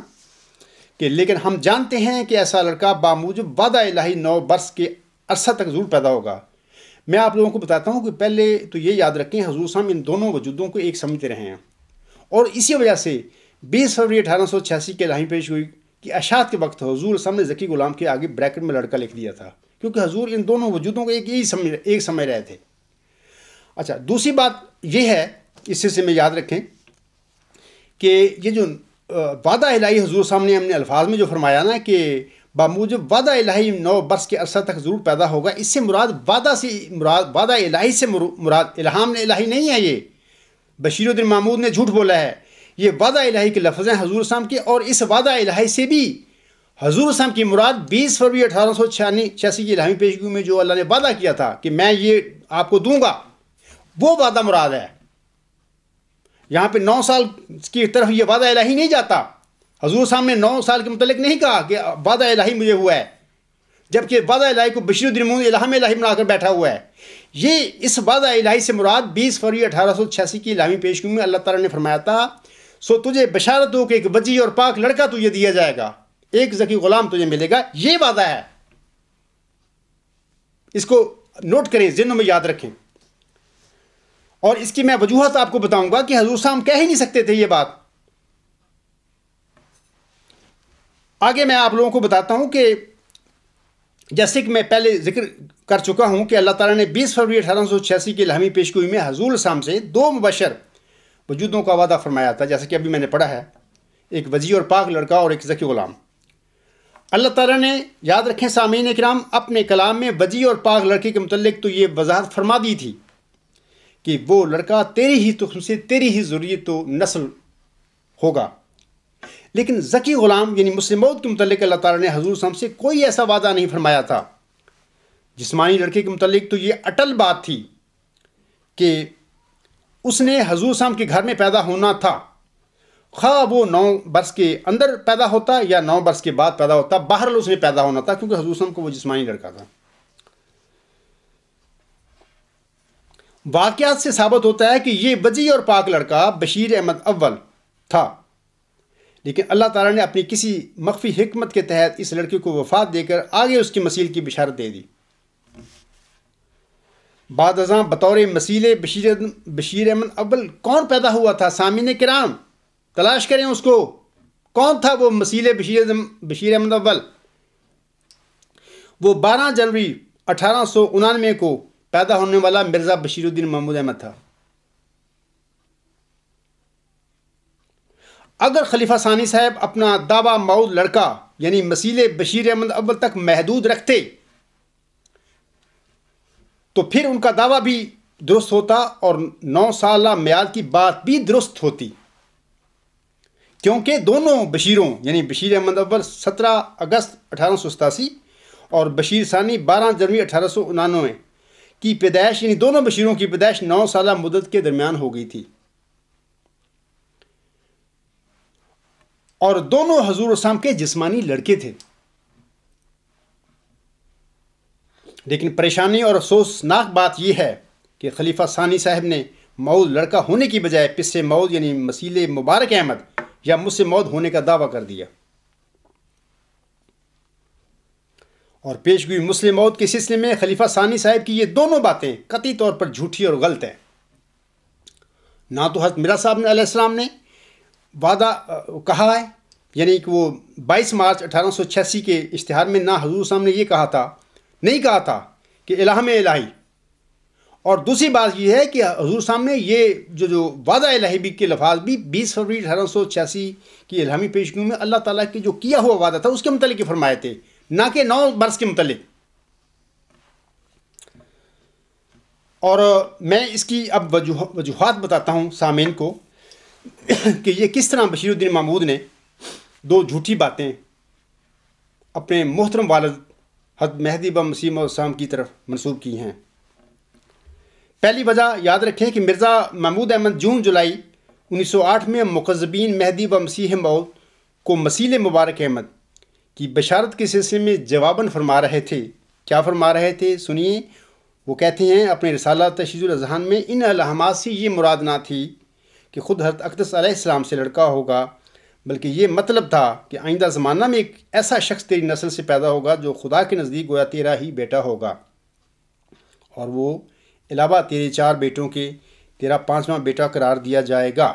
[SPEAKER 1] کہ لیکن ہم جانتے ہیں کہ ایسا لڑکا باموجب وعدہ الہی 9 برس کے عرصہ تک ضرور پیدا ہوگا. میں آپ لوگوں کو بتاتا ہوں کہ پہلے تو یہ یاد رکھیں حضور صاحب ان دونوں وجودوں کو ایک سمجھتے رہے ہیں، اور اسی وجہ سے 20 فروری 1886 کے الہی پیش ہوئی کی اشاعت کے وقت حضور صاحب نے ذکی غلام کے آگے بریکٹ میں لڑکا لکھ دیا تھا، کیونکہ حضور ان دونوں وجودوں کو ایک سمجھ رہے تھے. اچھا، دوسری بات یہ ہے اس سلسلے میں یاد رکھیں کہ یہ جو وعدہ الہی حضور صاحب نے اپنے الفاظ میں جو فرمایا نا کہ باموجب وعدہ الہی 9 برس کے عرصہ تک ضرور پیدا ہوگا، اس سے مراد وعدہ الہی سے مراد الہام الہی نہیں ہے. یہ بشیر الدین محمود نے جھوٹ بولا ہے. یہ وعدہ الہی کے لفظ ہیں حضور صاحب کے، اور اس وعدہ الہی سے بھی حضور صاحب کی مراد 20 فروری 1886 کی الہامی پیشگی میں جو اللہ نے وعدہ کیا تھا کہ میں یہ آپ کو دوں گا، وہ وعدہ مراد ہے. یہاں پہ 9 سال کی طرف یہ وعدہ الہی نہیں جاتا. حضور صاحب نے 9 سال کے متعلق نہیں کہا کہ وعدہ الہی مجھے ہوا ہے، جبکہ وعدہ الہی کو بشیر الدین محمود الہام الہی بنا کر بیٹھا ہوا ہے. یہ اس وعدہ الہی سے مراد 20 فروری 1886 کی الہامی پیشگی میں اللہ تعالیٰ نے فرمایا تھا سو تجھے بشارت ہو کہ ایک بچی اور پاک لڑکا تجھے دیا جائے گا، ایک ذکی غلام تجھے ملے گا. یہ وعدہ ہے. اس کو نوٹ کریں، ذہنوں میں یاد رکھیں. اور اس کی میں وجوہات آپ کو بتاؤں گا کہ حضور صاحب کہہ ہی نہیں سکتے تھے یہ بات. آگے میں آپ لوگوں کو بتاتا ہوں کہ جیسے کہ میں پہلے ذکر کر چکا ہوں کہ اللہ تعالیٰ نے 20 فروری 1886 کی الہامی پیشگوئی میں حضور صاحب سے 2 مبشر وجودوں کا وعدہ فرمایا تھا، جیسے کہ ابھی میں نے پڑھا ہے، ایک وجی اور پاک لڑکا اور ایک ذکی غلام. اللہ تعالیٰ نے، یاد رکھیں سامعین کرام، اپنے کلام میں وجی اور پاک لڑکے کے متعلق تو یہ وضاحت فرما دی تھی کہ وہ لڑکا تیری ہی تخم سے، تیری ہی ذریت و نسل ہوگا. لیکن ذکی غلام یعنی مسلم موعود کے متعلق اللہ تعالیٰ نے حضور صاحب سے کوئی ایسا وعدہ نہیں فرمایا تھا. جسمانی لڑکے کے متعلق تو یہ اٹل بات تھی کہ اس نے حضور صاحب کے گھر میں پیدا ہونا تھا، خواہ وہ 9 برس کے اندر پیدا ہوتا یا 9 برس کے بعد پیدا ہوتا، بہرحال اس میں پیدا ہونا تھا، کیونکہ حضور صاحب کو وہ جسمانی لڑکا تھا. واقعات سے ثابت ہوتا ہے کہ یہ وجی اور پاک لڑکا بشیر احمد اول تھا، لیکن اللہ تعالیٰ نے اپنی کسی مخفی حکمت کے تحت اس لڑکی کو وفات دے کر آگے اس کی مسیل کی بشارت دے دی۔ بعد ازاں بطور مسیل بشیر احمد اول کون پیدا ہوا تھا؟ سامعین کرام تلاش کریں اس کو، کون تھا وہ مسیل بشیر احمد اول؟ وہ 12 جنوری 1899 کو پیدا ہونے والا مرزا بشیر الدین محمود احمد تھا۔ اگر خلیفہ ثانی صاحب اپنا دعویٰ مود لڑکا یعنی مسیل بشیر احمد اول تک محدود رکھتے تو پھر ان کا دعویٰ بھی درست ہوتا اور 9 سالہ میعاد کی بات بھی درست ہوتی، کیونکہ دونوں بشیروں یعنی بشیر احمد اول 17 اگست 1887 اور بشیر ثانی 12 جنوری 1899 کی پیدائش، یعنی دونوں بشیروں کی پیدائش 9 سالہ مدت کے درمیان ہو گئی تھی، اور دونوں حضور اسلام کے جسمانی لڑکے تھے۔ لیکن پریشانی اور افسوسناک بات یہ ہے کہ خلیفہ ثانی صاحب نے مود لڑکا ہونے کی بجائے پس مود یعنی مسیل مبارک احمد یا مس مود ہونے کا دعویٰ کر دیا، اور پیش گوئی مسلم مود کے سلسلے میں خلیفہ ثانی صاحب کی یہ دونوں باتیں قطعی طور پر جھوٹی اور غلط ہیں۔ نہ تو حضرت مرزا صاحب علیہ السلام نے وعدہ کہا ہے، یعنی کہ وہ 22 مارچ 1886 کے اشتہار میں، نہ حضور صاحب نے یہ نہیں کہا تھا کہ الہ میں الہی، اور دوسری بات یہ ہے کہ حضور صاحب نے یہ جو وعدہ الہی بھی کے لفاظ بھی 20 فروری 1886 کی الہامی پیشگوئی میں اللہ تعالیٰ کے جو کیا ہوا وعدہ تھا اس کے متعلق ہی فرمائے تھے، نہ کہ 9 برس کے متعلق۔ اور میں اس کی اب وجوہات بتاتا ہوں سامعین کو کہ یہ کس طرح بشیر الدین محمود نے 2 جھوٹی باتیں اپنے محترم والد حضرت مہدی مسیح موعود السلام کی طرف منسوب کی ہیں۔ پہلی وجہ یاد رکھیں کہ مرزا محمود احمد جون جولائی 1908 میں مقذبین مہدی و مسیح موعود کو مسیل مبارک احمد کی بشارت کے سلسلے میں جواباً فرما رہے تھے۔ کیا فرما رہے تھے؟ سنیے، وہ کہتے ہیں اپنے رسالہ تشییع الاذہان میں، ان الہامات سے یہ مراد نہ تھی کہ خود حضرت اقدس علیہ السلام سے لڑکا ہوگا، بلکہ یہ مطلب تھا کہ آئندہ زمانہ میں ایک ایسا شخص تیری نسل سے پیدا ہوگا جو خدا کے نزدیک گویا تیرا ہی بیٹا ہوگا، اور وہ علاوہ تیرے 4 بیٹوں کے تیرا 5واں بیٹا قرار دیا جائے گا،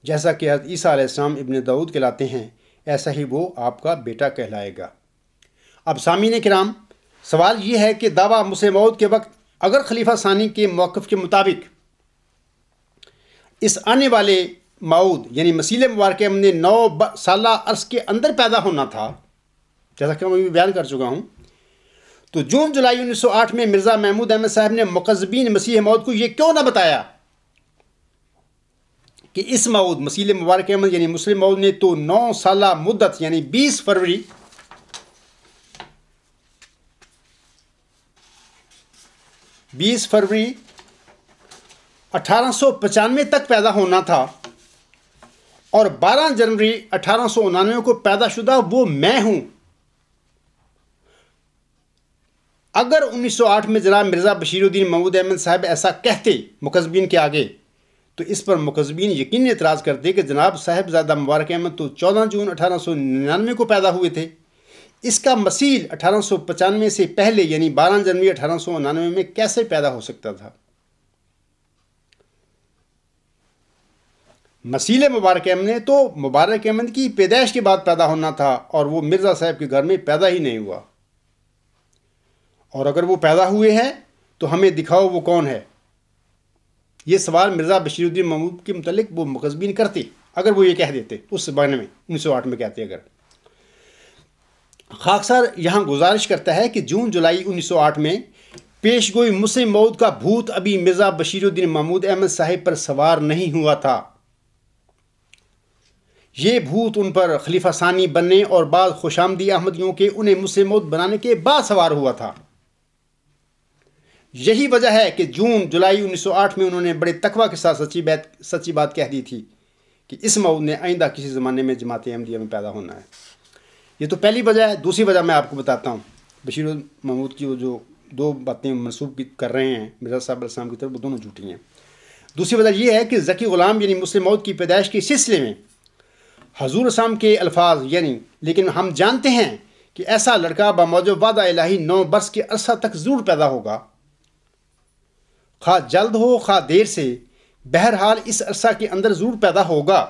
[SPEAKER 1] جیسا کہ حضرت عیسیٰ علیہ السلام ابن داؤد کہلاتے ہیں، ایسا ہی وہ آپ کا بیٹا کہلائے گا۔ اب سامعین کرام، سوال یہ ہے کہ دعویٰ مسلم موعود کے وقت اگر خلیفہ ثانی کے موقف کے مطابق اس آنے والے موعود یعنی مسیل مبارک احمد نے 9 سالہ عرص کے اندر پیدا ہونا تھا، جیسا کہ میں بیان کر چکا ہوں، تو جون جولائی 1908 میں مرزا محمود احمد صاحب نے مقذبین مسیح موعود کو یہ کیوں نہ بتایا کہ اس موعود مسیل مبارک احمد یعنی مسلم موعود نے تو 9 سالہ مدت یعنی 20 فروری 1895 تک پیدا ہونا تھا، اور 12 جنوری 1899 کو پیدا شدہ وہ میں ہوں۔ اگر 1908 میں جناب مرزا بشیر الدین محمود احمد صاحب ایسا کہتے مقذبین کے آگے، تو اس پر مقذبین یقیناً اعتراض کرتے کہ جناب صاحب زادہ مبارک احمد تو 14 جون 1899 کو پیدا ہوئے تھے، اس کا مسیل 1895 سے پہلے یعنی 12 جنوری 1899 میں کیسے پیدا ہو سکتا تھا؟ مسیل مبارک احمد نے تو مبارک احمد کی پیدائش کے بعد پیدا ہونا تھا، اور وہ مرزا صاحب کے گھر میں پیدا ہی نہیں ہوا، اور اگر وہ پیدا ہوئے ہیں تو ہمیں دکھاؤ وہ کون ہے۔ یہ سوال مرزا بشیر الدین محمود کے متعلق وہ مقذبین کرتے اگر وہ یہ کہہ دیتے اس زمانے میں 1908 میں کہتے۔ اگر خاکسار یہاں گزارش کرتا ہے کہ جون جولائی 1908 میں پیش گوئی مسلم موعود کا بھوت ابھی مرزا بشیر الدین محمود احمد صاحب پر سوار نہیں ہوا تھا، یہ بھوت ان پر خلیفہ ثانی بننے اور بعض خوشامدی احمدیوں کے انہیں مسلم موعود بنانے کے بعد سوار ہوا تھا۔ یہی وجہ ہے کہ جون جولائی 1908 میں انہوں نے بڑے تقوی کے ساتھ سچی بات کہہ دی تھی کہ اس موعود نے آئندہ کسی زمانے میں جماعت احمدیہ میں پیدا ہونا ہے۔ یہ تو پہلی وجہ ہے۔ دوسری وجہ میں آپ کو بتاتا ہوں، بشیر محمود کی وہ جو 2 باتیں منسوب کر رہے ہیں مرزا صاحب علیہ السلام کی طرف، وہ دونوں جھوٹی ہیں۔ دوسری وجہ یہ ہے کہ ذکی غلام یعنی مسلم موعود کی پیدائش کے سلسلے میں حضور اسلام کے الفاظ یعنی لیکن ہم جانتے ہیں کہ ایسا لڑکا بموجب وعدہ الہی 9 برس کے عرصہ تک ضرور پیدا ہوگا، خواہ جلد ہو خواہ دیر سے، بہرحال اس عرصہ کے اندر ضرور پیدا ہوگا۔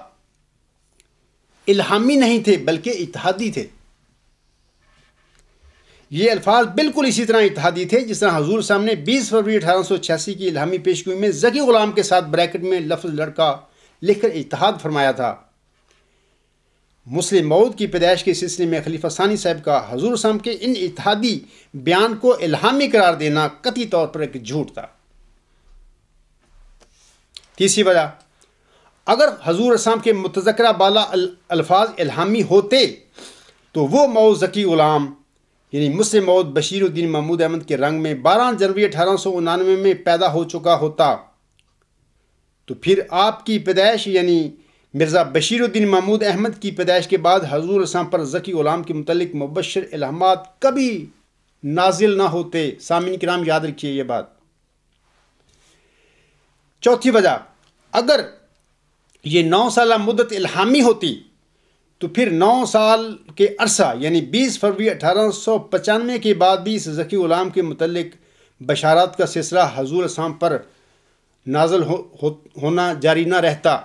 [SPEAKER 1] الہامی نہیں تھے بلکہ اتحادی تھے۔ یہ الفاظ بالکل اسی طرح اتحادی تھے جس طرح حضور صاحب نے 20 فروری 1886 کی الہامی پیشگوئی میں ذکی غلام کے ساتھ بریکٹ میں لفظ لڑکا لکھ کر اتحاد فرمایا تھا۔ مسلم موعود کی پیدائش کے سلسلے میں خلیفہ ثانی صاحب کا حضور صاحب کے ان اتحادی بیان کو الہامی قرار دینا قطعی طور پر ایک جھوٹ تھا۔ تیسری وجہ، اگر حضور صاحب کے متذکرہ بالا الفاظ الہامی ہوتے تو وہ موعود ذکی غلام یعنی مسلم موعود بشیر الدین محمود احمد کے رنگ میں 12 جنوری 1899 میں پیدا ہو چکا ہوتا، تو پھر آپ کی پیدائش یعنی مرزا بشیر الدین محمود احمد کی پیدائش کے بعد حضور صاحب پر ذکی غلام کے متعلق مبشر الہامات کبھی نازل نہ ہوتے۔ سامعین کرام یاد رکھیے یہ بات۔ چوتھی وجہ، اگر یہ 9 سالہ مدت الہامی ہوتی تو پھر 9 سال کے عرصہ یعنی 20 فروری 1895 کے بعد بھی اس ذکی غلام کے متعلق بشارات کا سلسلہ حضور صاحب پر نازل ہونا جاری نہ رہتا۔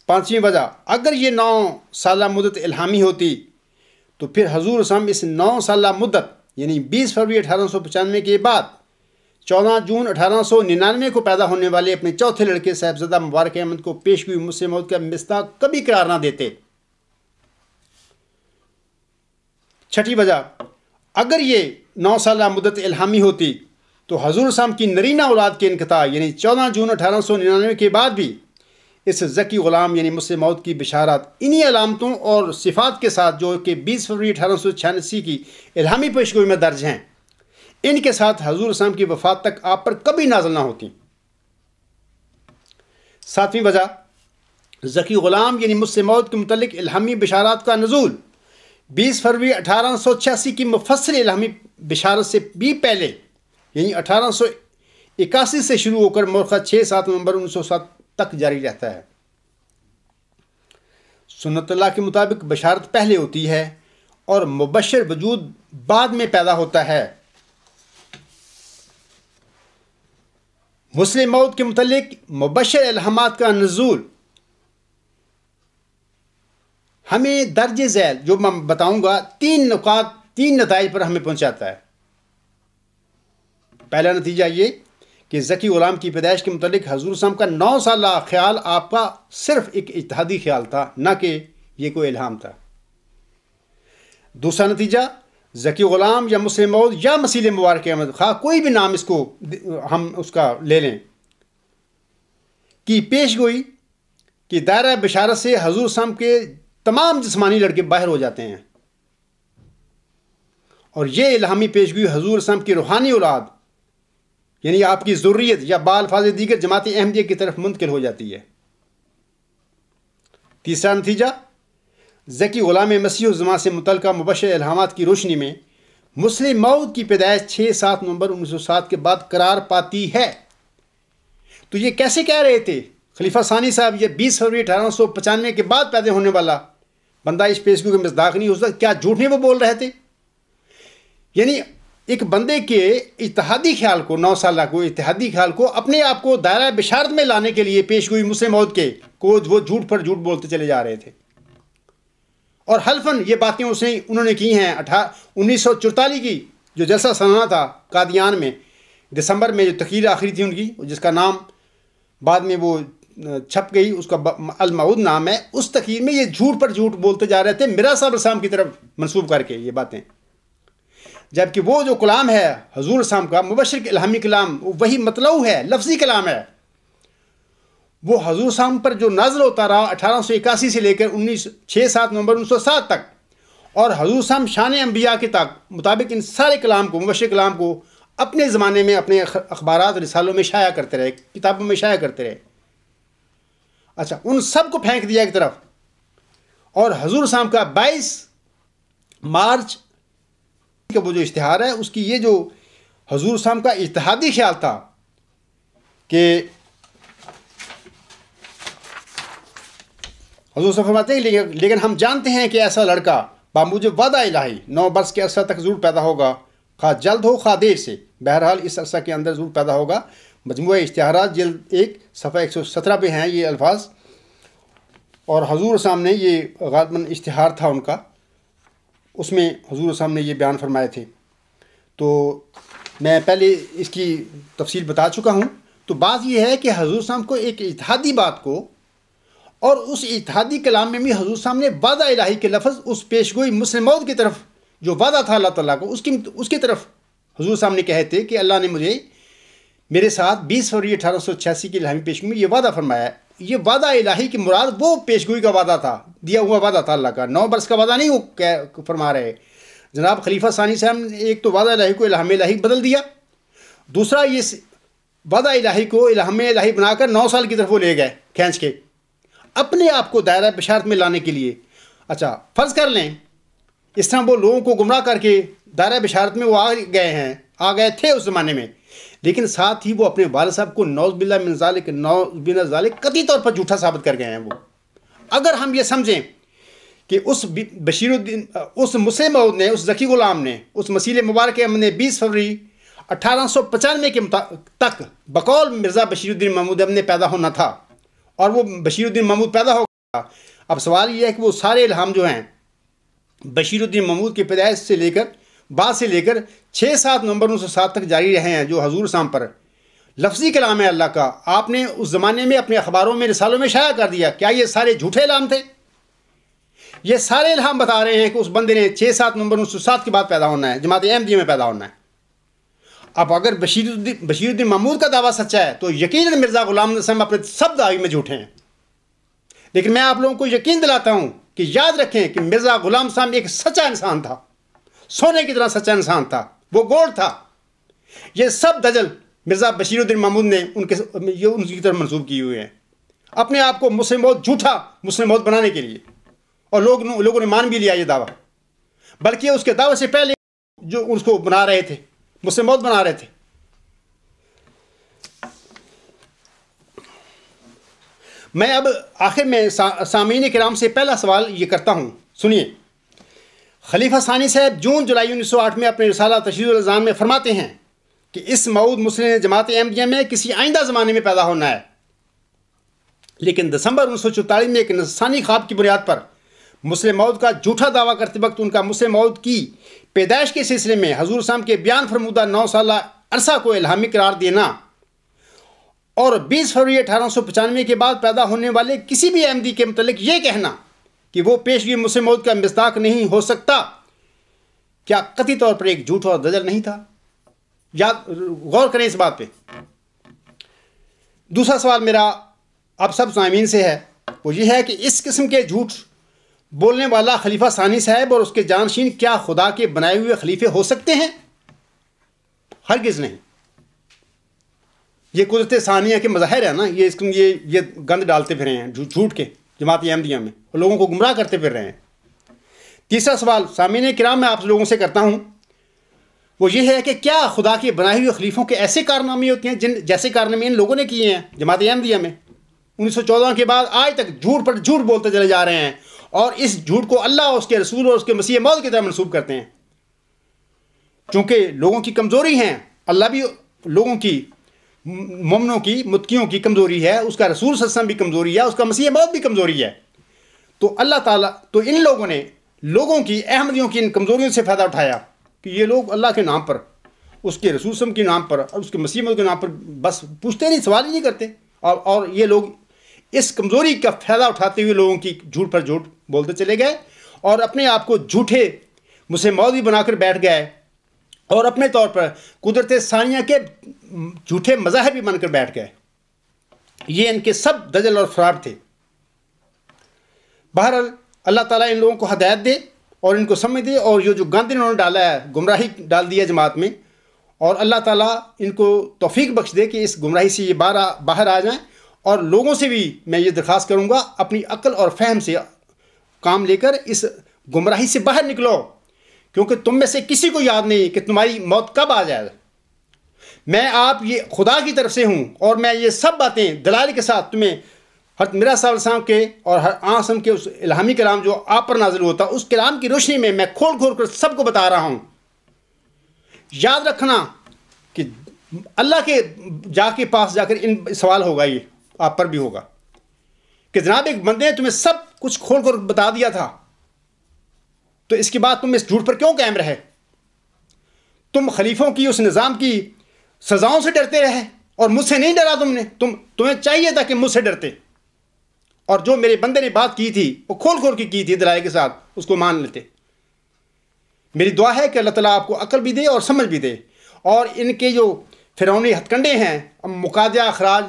[SPEAKER 1] پانچویں وجہ، اگر یہ 9 سالہ مدت الہامی ہوتی تو پھر حضور صاحب اس 9 سالہ مدت یعنی 20 فروری 1895 کے بعد 14 جون 1899 کو پیدا ہونے والے اپنے چوتھے لڑکے صاحبزادہ مبارک احمد کو پیشگوئی مسلم موعود کا مصداق کبھی قرار نہ دیتے۔ چھٹی وجہ، اگر یہ 9 سالہ مدت الہامی ہوتی تو حضور صاحب کی نرینہ اولاد کے انقطاع یعنی 14 جون 1899 کے بعد بھی اس ذکی غلام یعنی مسلم موعود کی بشارات انہی علامتوں اور صفات کے ساتھ جو کہ 20 فروری 1886 کی الہامی پیشگوئی میں درج ہیں، ان کے ساتھ حضور صاحب کی وفات تک آپ پر کبھی نازل نہ ہوتی۔ ساتویں وجہ، ذکی غلام یعنی مسلم موعود کے متعلق الہامی بشارات کا نزول 20 فروری 1886 کی مفصل الہامی بشارت سے بھی پہلے یعنی 1881 سے شروع ہو کر مورخہ 6-7 نومبر 1907 تک جاری رہتا ہے۔ سنت اللہ کے مطابق بشارت پہلے ہوتی ہے اور مبشر وجود بعد میں پیدا ہوتا ہے۔ مسلم موعود کے متعلق مبشر الہامات کا نزول ہمیں درج ذیل جو میں بتاؤں گا 3 نتائج پر ہمیں پہنچاتا ہے۔ پہلا نتیجہ یہ کہ ذکی غلام کی پیدائش کے متعلق حضور صاحب کا 9 سالہ خیال آپ کا صرف ایک اتحادی خیال تھا، نہ کہ یہ کوئی الہام تھا۔ دوسرا نتیجہ، ذکی غلام یا مسلم موعود یا مسیح مبارک احمد، خواہ کوئی بھی نام اس کو ہم اس کا لے لیں، کی پیش گوئی کہ دائرہ بشارت سے حضور صاحب کے تمام جسمانی لڑکے باہر ہو جاتے ہیں، اور یہ الہامی پیشگوئی حضور صاحب کی روحانی اولاد یعنی آپ کی ذریت یا بالفاظ دیگر جماعت احمدیہ کی طرف منتقل ہو جاتی ہے۔ تیسرا نتیجہ، ذکی غلام مسیح الزمان سے متعلقہ مبشر الہامات کی روشنی میں مسلم موعود کی پیدائش 6-7 نومبر 1907 کے بعد قرار پاتی ہے۔ تو یہ کیسے کہہ رہے تھے خلیفہ ثانی صاحب یہ 20 فروری 1895 کے بعد پیدا ہونے والا بندہ اس پیشگوئی کا مصداق نہیں ہو سکتا؟ کیا جھوٹ نہیں وہ بول رہے تھے؟ یعنی ایک بندے کے اتحادی خیال کو 9 سالہ کو اتحادی خیال کو اپنے آپ کو دائرہ بشارت میں لانے کے لیے پیشگوئی مسلم موعود کے کو وہ جھوٹ پر جھوٹ بولتے چلے جا رہے تھے، اور حلفاً یہ باتیں انہوں نے کی ہیں 1944 کی جو جلسہ سالانہ تھا قادیان میں دسمبر میں، جو تقریر آخری تھی ان کی جس کا نام بعد میں وہ چھپ گئی، اس کا الموعود نام ہے، اس تقریر میں یہ جھوٹ پر جھوٹ بولتے جا رہے تھے مرزا صاحب السلام کی طرف منسوب کر کے یہ باتیں، جبکہ وہ جو کلام ہے حضور صاحب کا مبشر الہامی کلام وہی مطلوع ہے، لفظی کلام ہے، وہ حضور صاحب پر جو نازل ہوتا رہا 1881 سے لے کر 6-7 نومبر 1907 تک، اور حضور صاحب شان انبیاء کے تک مطابق ان سارے کلام کو مبشر کلام کو اپنے زمانے میں اپنے اخبارات رسالوں میں شائع کرتے رہے، کتابوں میں شائع کرتے رہے۔ اچھا، ان سب کو پھینک دیا ایک طرف، اور حضور صاحب کا 22 مارچ کا وہ جو اشتہار ہے اس کی یہ جو حضور صاحب کا اتحادی خیال تھا کہ حضور سے فرماتے ہیں لیکن ہم جانتے ہیں کہ ایسا لڑکا باموجب وعدہ الہی 9 برس کے عرصہ تک ضرور پیدا ہوگا، خواہ جلد ہو خواہ دیر سے، بہرحال اس عرصہ کے اندر ضرور پیدا ہوگا۔ مجموعہ اشتہارات جلد 1 صفحہ 117 پہ ہیں یہ الفاظ، اور حضور سامنے یہ غالباً اشتہار تھا ان کا، اس میں حضور سامنے یہ بیان فرمائے تھے۔ تو میں پہلے اس کی تفصیل بتا چکا ہوں۔ تو بات یہ ہے کہ حضور صاحب کو ایک اتحادی بات کو، اور اس اتحادی کلام میں بھی حضور صاحب نے وعدہ الہی کے لفظ اس پیشگوئی مسلم موعود کی طرف جو وعدہ تھا اللہ تعالیٰ کو اس کی طرف حضور صاحب نے کہے تھے کہ اللہ نے مجھے میرے ساتھ 20 فروری 1886 کی الہامی پیشگوئی میں یہ وعدہ فرمایا ہے۔ یہ وعدہ الہی کی مراد وہ پیشگوئی کا وعدہ تھا، دیا ہوا وعدہ تھا اللہ کا، 9 برس کا وعدہ نہیں وہ فرما رہے۔ جناب خلیفہ ثانی صاحب نے ایک تو وعدہ الہی کو الہام الہی بدل دیا، دوسرا یہ وعدہ الہی کو الہام الہی بنا کر 9 سال کی طرف وہ لے گئے کھینچ کے اپنے آپ کو دائرہ بشارت میں لانے کے لیے۔ اچھا فرض کر لیں اس طرح وہ لوگوں کو گمراہ کر کے دائرہ بشارت میں وہ آ گئے تھے اس زمانے میں، لیکن ساتھ ہی وہ اپنے والد صاحب کو نعوذ باللہ من ذالک قطعی طور پر جھوٹا ثابت کر گئے ہیں۔ وہ اگر ہم یہ سمجھیں کہ اس بشیر الدین، اس مسلم موعود نے، اس ذکی غلام نے، اس مسیح مبارک نے 20 فروری 1895 کے تک بقول مرزا بشیر الدین محمود نے پیدا ہونا تھا، اور وہ بشیر الدین محمود پیدا ہو گیا۔ اب سوال یہ ہے کہ وہ سارے الہام جو ہیں بشیر الدین محمود کی پیدائش سے لے کر بعد سے لے کر 6-7 نومبر 1907 تک جاری رہے ہیں، جو حضور صاحب پر لفظی کلام ہے اللہ کا، آپ نے اس زمانے میں اپنے اخباروں میں رسالوں میں شائع کر دیا۔ کیا یہ سارے جھوٹے الہام تھے؟ یہ سارے الہام بتا رہے ہیں کہ اس بندے نے 6-7 نومبر 1907 کے بعد پیدا ہونا ہے، جماعت احمدیہ میں پیدا ہونا ہے۔ اب اگر بشیر الدین محمود کا دعویٰ سچا ہے تو یقیناً مرزا غلام نسیم اپنے سب دعوی میں جھوٹے ہیں۔ لیکن میں آپ لوگوں کو یقین دلاتا ہوں کہ یاد رکھیں کہ مرزا غلام صاحب ایک سچا انسان تھا، سونے کی طرح سچا انسان تھا، وہ گولڈ تھا۔ یہ سب دجل مرزا بشیر الدین محمود نے ان کی طرف منسوب کیے ہوئے ہیں، اپنے آپ کو مسلم موعود، جھوٹا مسلم موعود بنانے کے لیے، اور لوگوں نے مان بھی لیا یہ دعویٰ، بلکہ اس کے دعوے سے پہلے جو اس کو بنا رہے تھے، مسلم موعود بنا رہے تھے۔ میں اب آخر میں سامعین کرام سے پہلا سوال یہ کرتا ہوں، سنیے۔ خلیفہ ثانی صاحب جون جولائی 1908 میں اپنے رسالہ تشہیر الاذان میں فرماتے ہیں کہ اس موعود مسلم جماعت احمدیہ میں کسی آئندہ زمانے میں پیدا ہونا ہے، لیکن دسمبر 1944 میں ایک نصرانی خواب کی بنیاد پر مسلم موعود کا جھوٹا دعویٰ کرتے وقت ان کا مسلم موعود کی پیدائش کے سلسلے میں حضور صاحب کے بیان فرمودہ 9 سالہ عرصہ کو الہامی قرار دینا، اور 20 فروری 1895 کے بعد پیدا ہونے والے کسی بھی احمدی کے متعلق یہ کہنا کہ وہ پیشگی مسلم موعود کا مصداق نہیں ہو سکتا، کیا قطعی طور پر ایک جھوٹ اور دجل نہیں تھا؟ غور کریں اس بات پہ۔ دوسرا سوال میرا اب سب سامعین سے ہے، وہ یہ ہے کہ اس قسم کے جھوٹ بولنے والا خلیفہ ثانی صاحب اور اس کے جانشین کیا خدا کے بنائے ہوئے خلیفے ہو سکتے ہیں؟ ہرگز نہیں۔ یہ قدرت ثانیہ کے مظاہر ہے نا، یہ گند ڈالتے پھر رہے ہیں جھوٹ کے جماعت احمدیہ میں، اور لوگوں کو گمراہ کرتے پھر رہے ہیں۔ تیسرا سوال سامعین کرام میں آپ لوگوں سے کرتا ہوں، وہ یہ ہے کہ کیا خدا کے بنائے ہوئے خلیفوں کے ایسے کارنامے ہوتے ہیں جیسے کارنامے ان لوگوں نے کیے ہیں جماعت احمدیہ میں؟ 1914 کے بعد آج تک جھوٹ پر جھوٹ بولتے چلے جا رہے ہیں، اور اس جھوٹ کو اللہ اور اس کے رسول اور اس کے مسیح موعود کی طرح منسوب کرتے ہیں۔ چونکہ لوگوں کی کمزوری ہیں، اللہ بھی لوگوں کی، مومنوں کی، متقیوں کی کمزوری ہے، اس کا رسول صلی اللہ علیہ وسلم بھی کمزوری ہے، اس کا مسیح موعود بھی کمزوری ہے۔ تو اللہ تعالیٰ، تو ان لوگوں نے لوگوں کی، احمدیوں کی ان کمزوریوں سے فائدہ اٹھایا کہ یہ لوگ اللہ کے نام پر، اس کے رسول صلی اللہ علیہ وسلم کے نام پر اور اس کے مسیح موعود کے نام پر بس پوچھتے نہیں، سوال ہی نہیں کرتے، اور یہ لوگ اس کمزوری کا فائدہ اٹھاتے ہوئے لوگوں کی جھوٹ پر جھوٹ بولتے چلے گئے، اور اپنے آپ کو جھوٹے مسلم موعود بھی بنا کر بیٹھ گئے، اور اپنے طور پر قدرت ثانیہ کے جھوٹے مذاہب بھی بن کر بیٹھ گئے۔ یہ ان کے سب دجل اور فراڈ تھے۔ بہرحال اللہ تعالیٰ ان لوگوں کو ہدایت دے اور ان کو سمجھ دے، اور یہ جو گند انہوں نے ڈالا ہے، گمراہی ڈال دی ہے جماعت میں، اور اللہ تعالیٰ ان کو توفیق بخش دے کہ اس گمراہی سے یہ باہر آ جائیں۔ اور لوگوں سے بھی میں یہ درخواست کروں گا، اپنی عقل اور فہم سے کام لے کر اس گمراہی سے باہر نکلو، کیونکہ تم میں سے کسی کو یاد نہیں کہ تمہاری موت کب آ جائے۔ میں آپ یہ خدا کی طرف سے ہوں، اور میں یہ سب باتیں دلائل کے ساتھ تمہیں حضرت مرزا صاحب السلام کے اور آسم کے اس الہامی کلام جو آپ پر نازل ہوتا، اس کلام کی روشنی میں کھول کھول کر سب کو بتا رہا ہوں. یاد رکھنا کہ اللہ کے کے پاس جا کر ان سوال ہوگا، یہ آپ پر بھی ہوگا کہ جناب ایک بندے نے تمہیں سب کچھ کھول کر بتا دیا تھا، تو اس کے بعد تم اس جھوٹ پر کیوں قائم رہے؟ تم خلیفوں کی اس نظام کی سزاؤں سے ڈرتے رہے اور مجھ سے نہیں ڈرا. تمہیں چاہیے تھا کہ مجھ سے ڈرتے، اور جو میرے بندے نے بات کی تھی وہ کھول کھول کے کی تھی دلائل کے ساتھ، اس کو مان لیتے. میری دعا ہے کہ اللہ تعالیٰ آپ کو عقل بھی دے اور سمجھ بھی دے، اور ان کے جو فرعونی ہتھ کنڈے ہیں، مقادہ اخراج،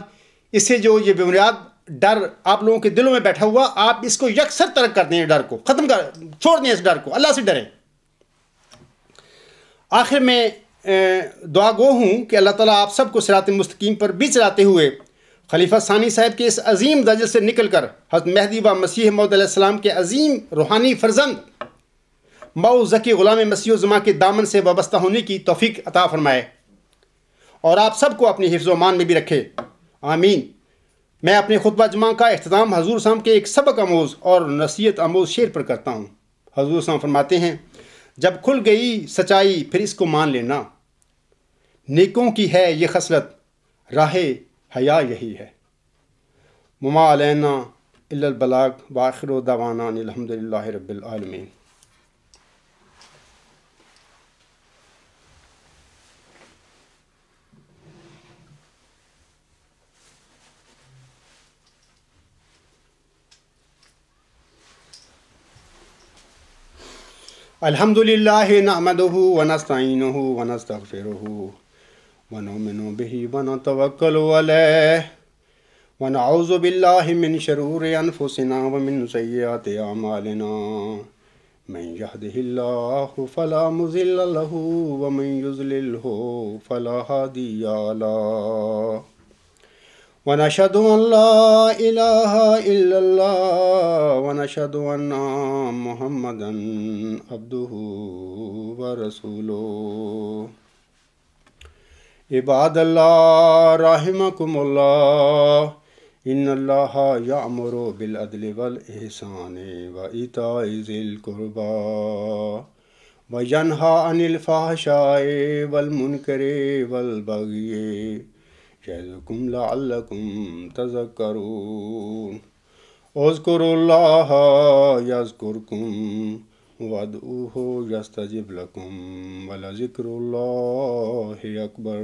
[SPEAKER 1] اس سے جو یہ بے بنیاد ڈر آپ لوگوں کے دلوں میں بیٹھا ہوا، آپ اس کو یکسر ترک کر دیں، ڈر کو ختم چھوڑ دیں، اس ڈر کو، اللہ سے ڈریں. آخر میں دعا گو ہوں کہ اللہ تعالیٰ آپ سب کو صراط مستقیم پر بھی چلاتے ہوئے خلیفہ ثانی صاحب کے اس عظیم درجے سے نکل کر حضرت مہدی و مسیح موعود علیہ السلام کے عظیم روحانی فرزند مئو ذکی غلام مسیح الزماں کے دامن سے وابستہ ہونے کی توفیق عطا فرمائے، اور آپ سب کو اپنی حفظ و امان میں بھی رکھے، آمین. میں اپنے خطبہ جمعہ کا اختتام حضور صاحب کے ایک سبق آموز اور نصیحت آموز شعر پر کرتا ہوں. حضور صاحب فرماتے ہیں، جب کھل گئی سچائی پھر اس کو مان لینا، نیکوں کی ہے یہ خصلت، راہ حیا یہی ہے. وما علینا الا البلاغ وآخر دعوانا ان الحمد للہ رب العالمین. الحمد للہ نحمدہ ونستعینہ ونستغفرہ ونؤمن بہ ونتوکل علیہ ونعوذ باللہ من شرور انفسنا ومن سیئات اعمالنا، من یہدہ اللہ فلا مضل لہ ومن یضللہ فلا ہادی لہ، ونشہد ان لا الہ الا اللہ ونشہد ان محمدا عبدہ ورسولہ. عباد اللہ رحمکم اللہ، ان اللہ یأمر بالعدل والإحسان وإیتاء ذی القربى وینہی عن الفحشاء والمنکر والبغی یعظکم لعلکم تذکرون. اذکروا اللہ یذکرکم وادعوہ یستجب لکم ولذکر اللہ اکبر.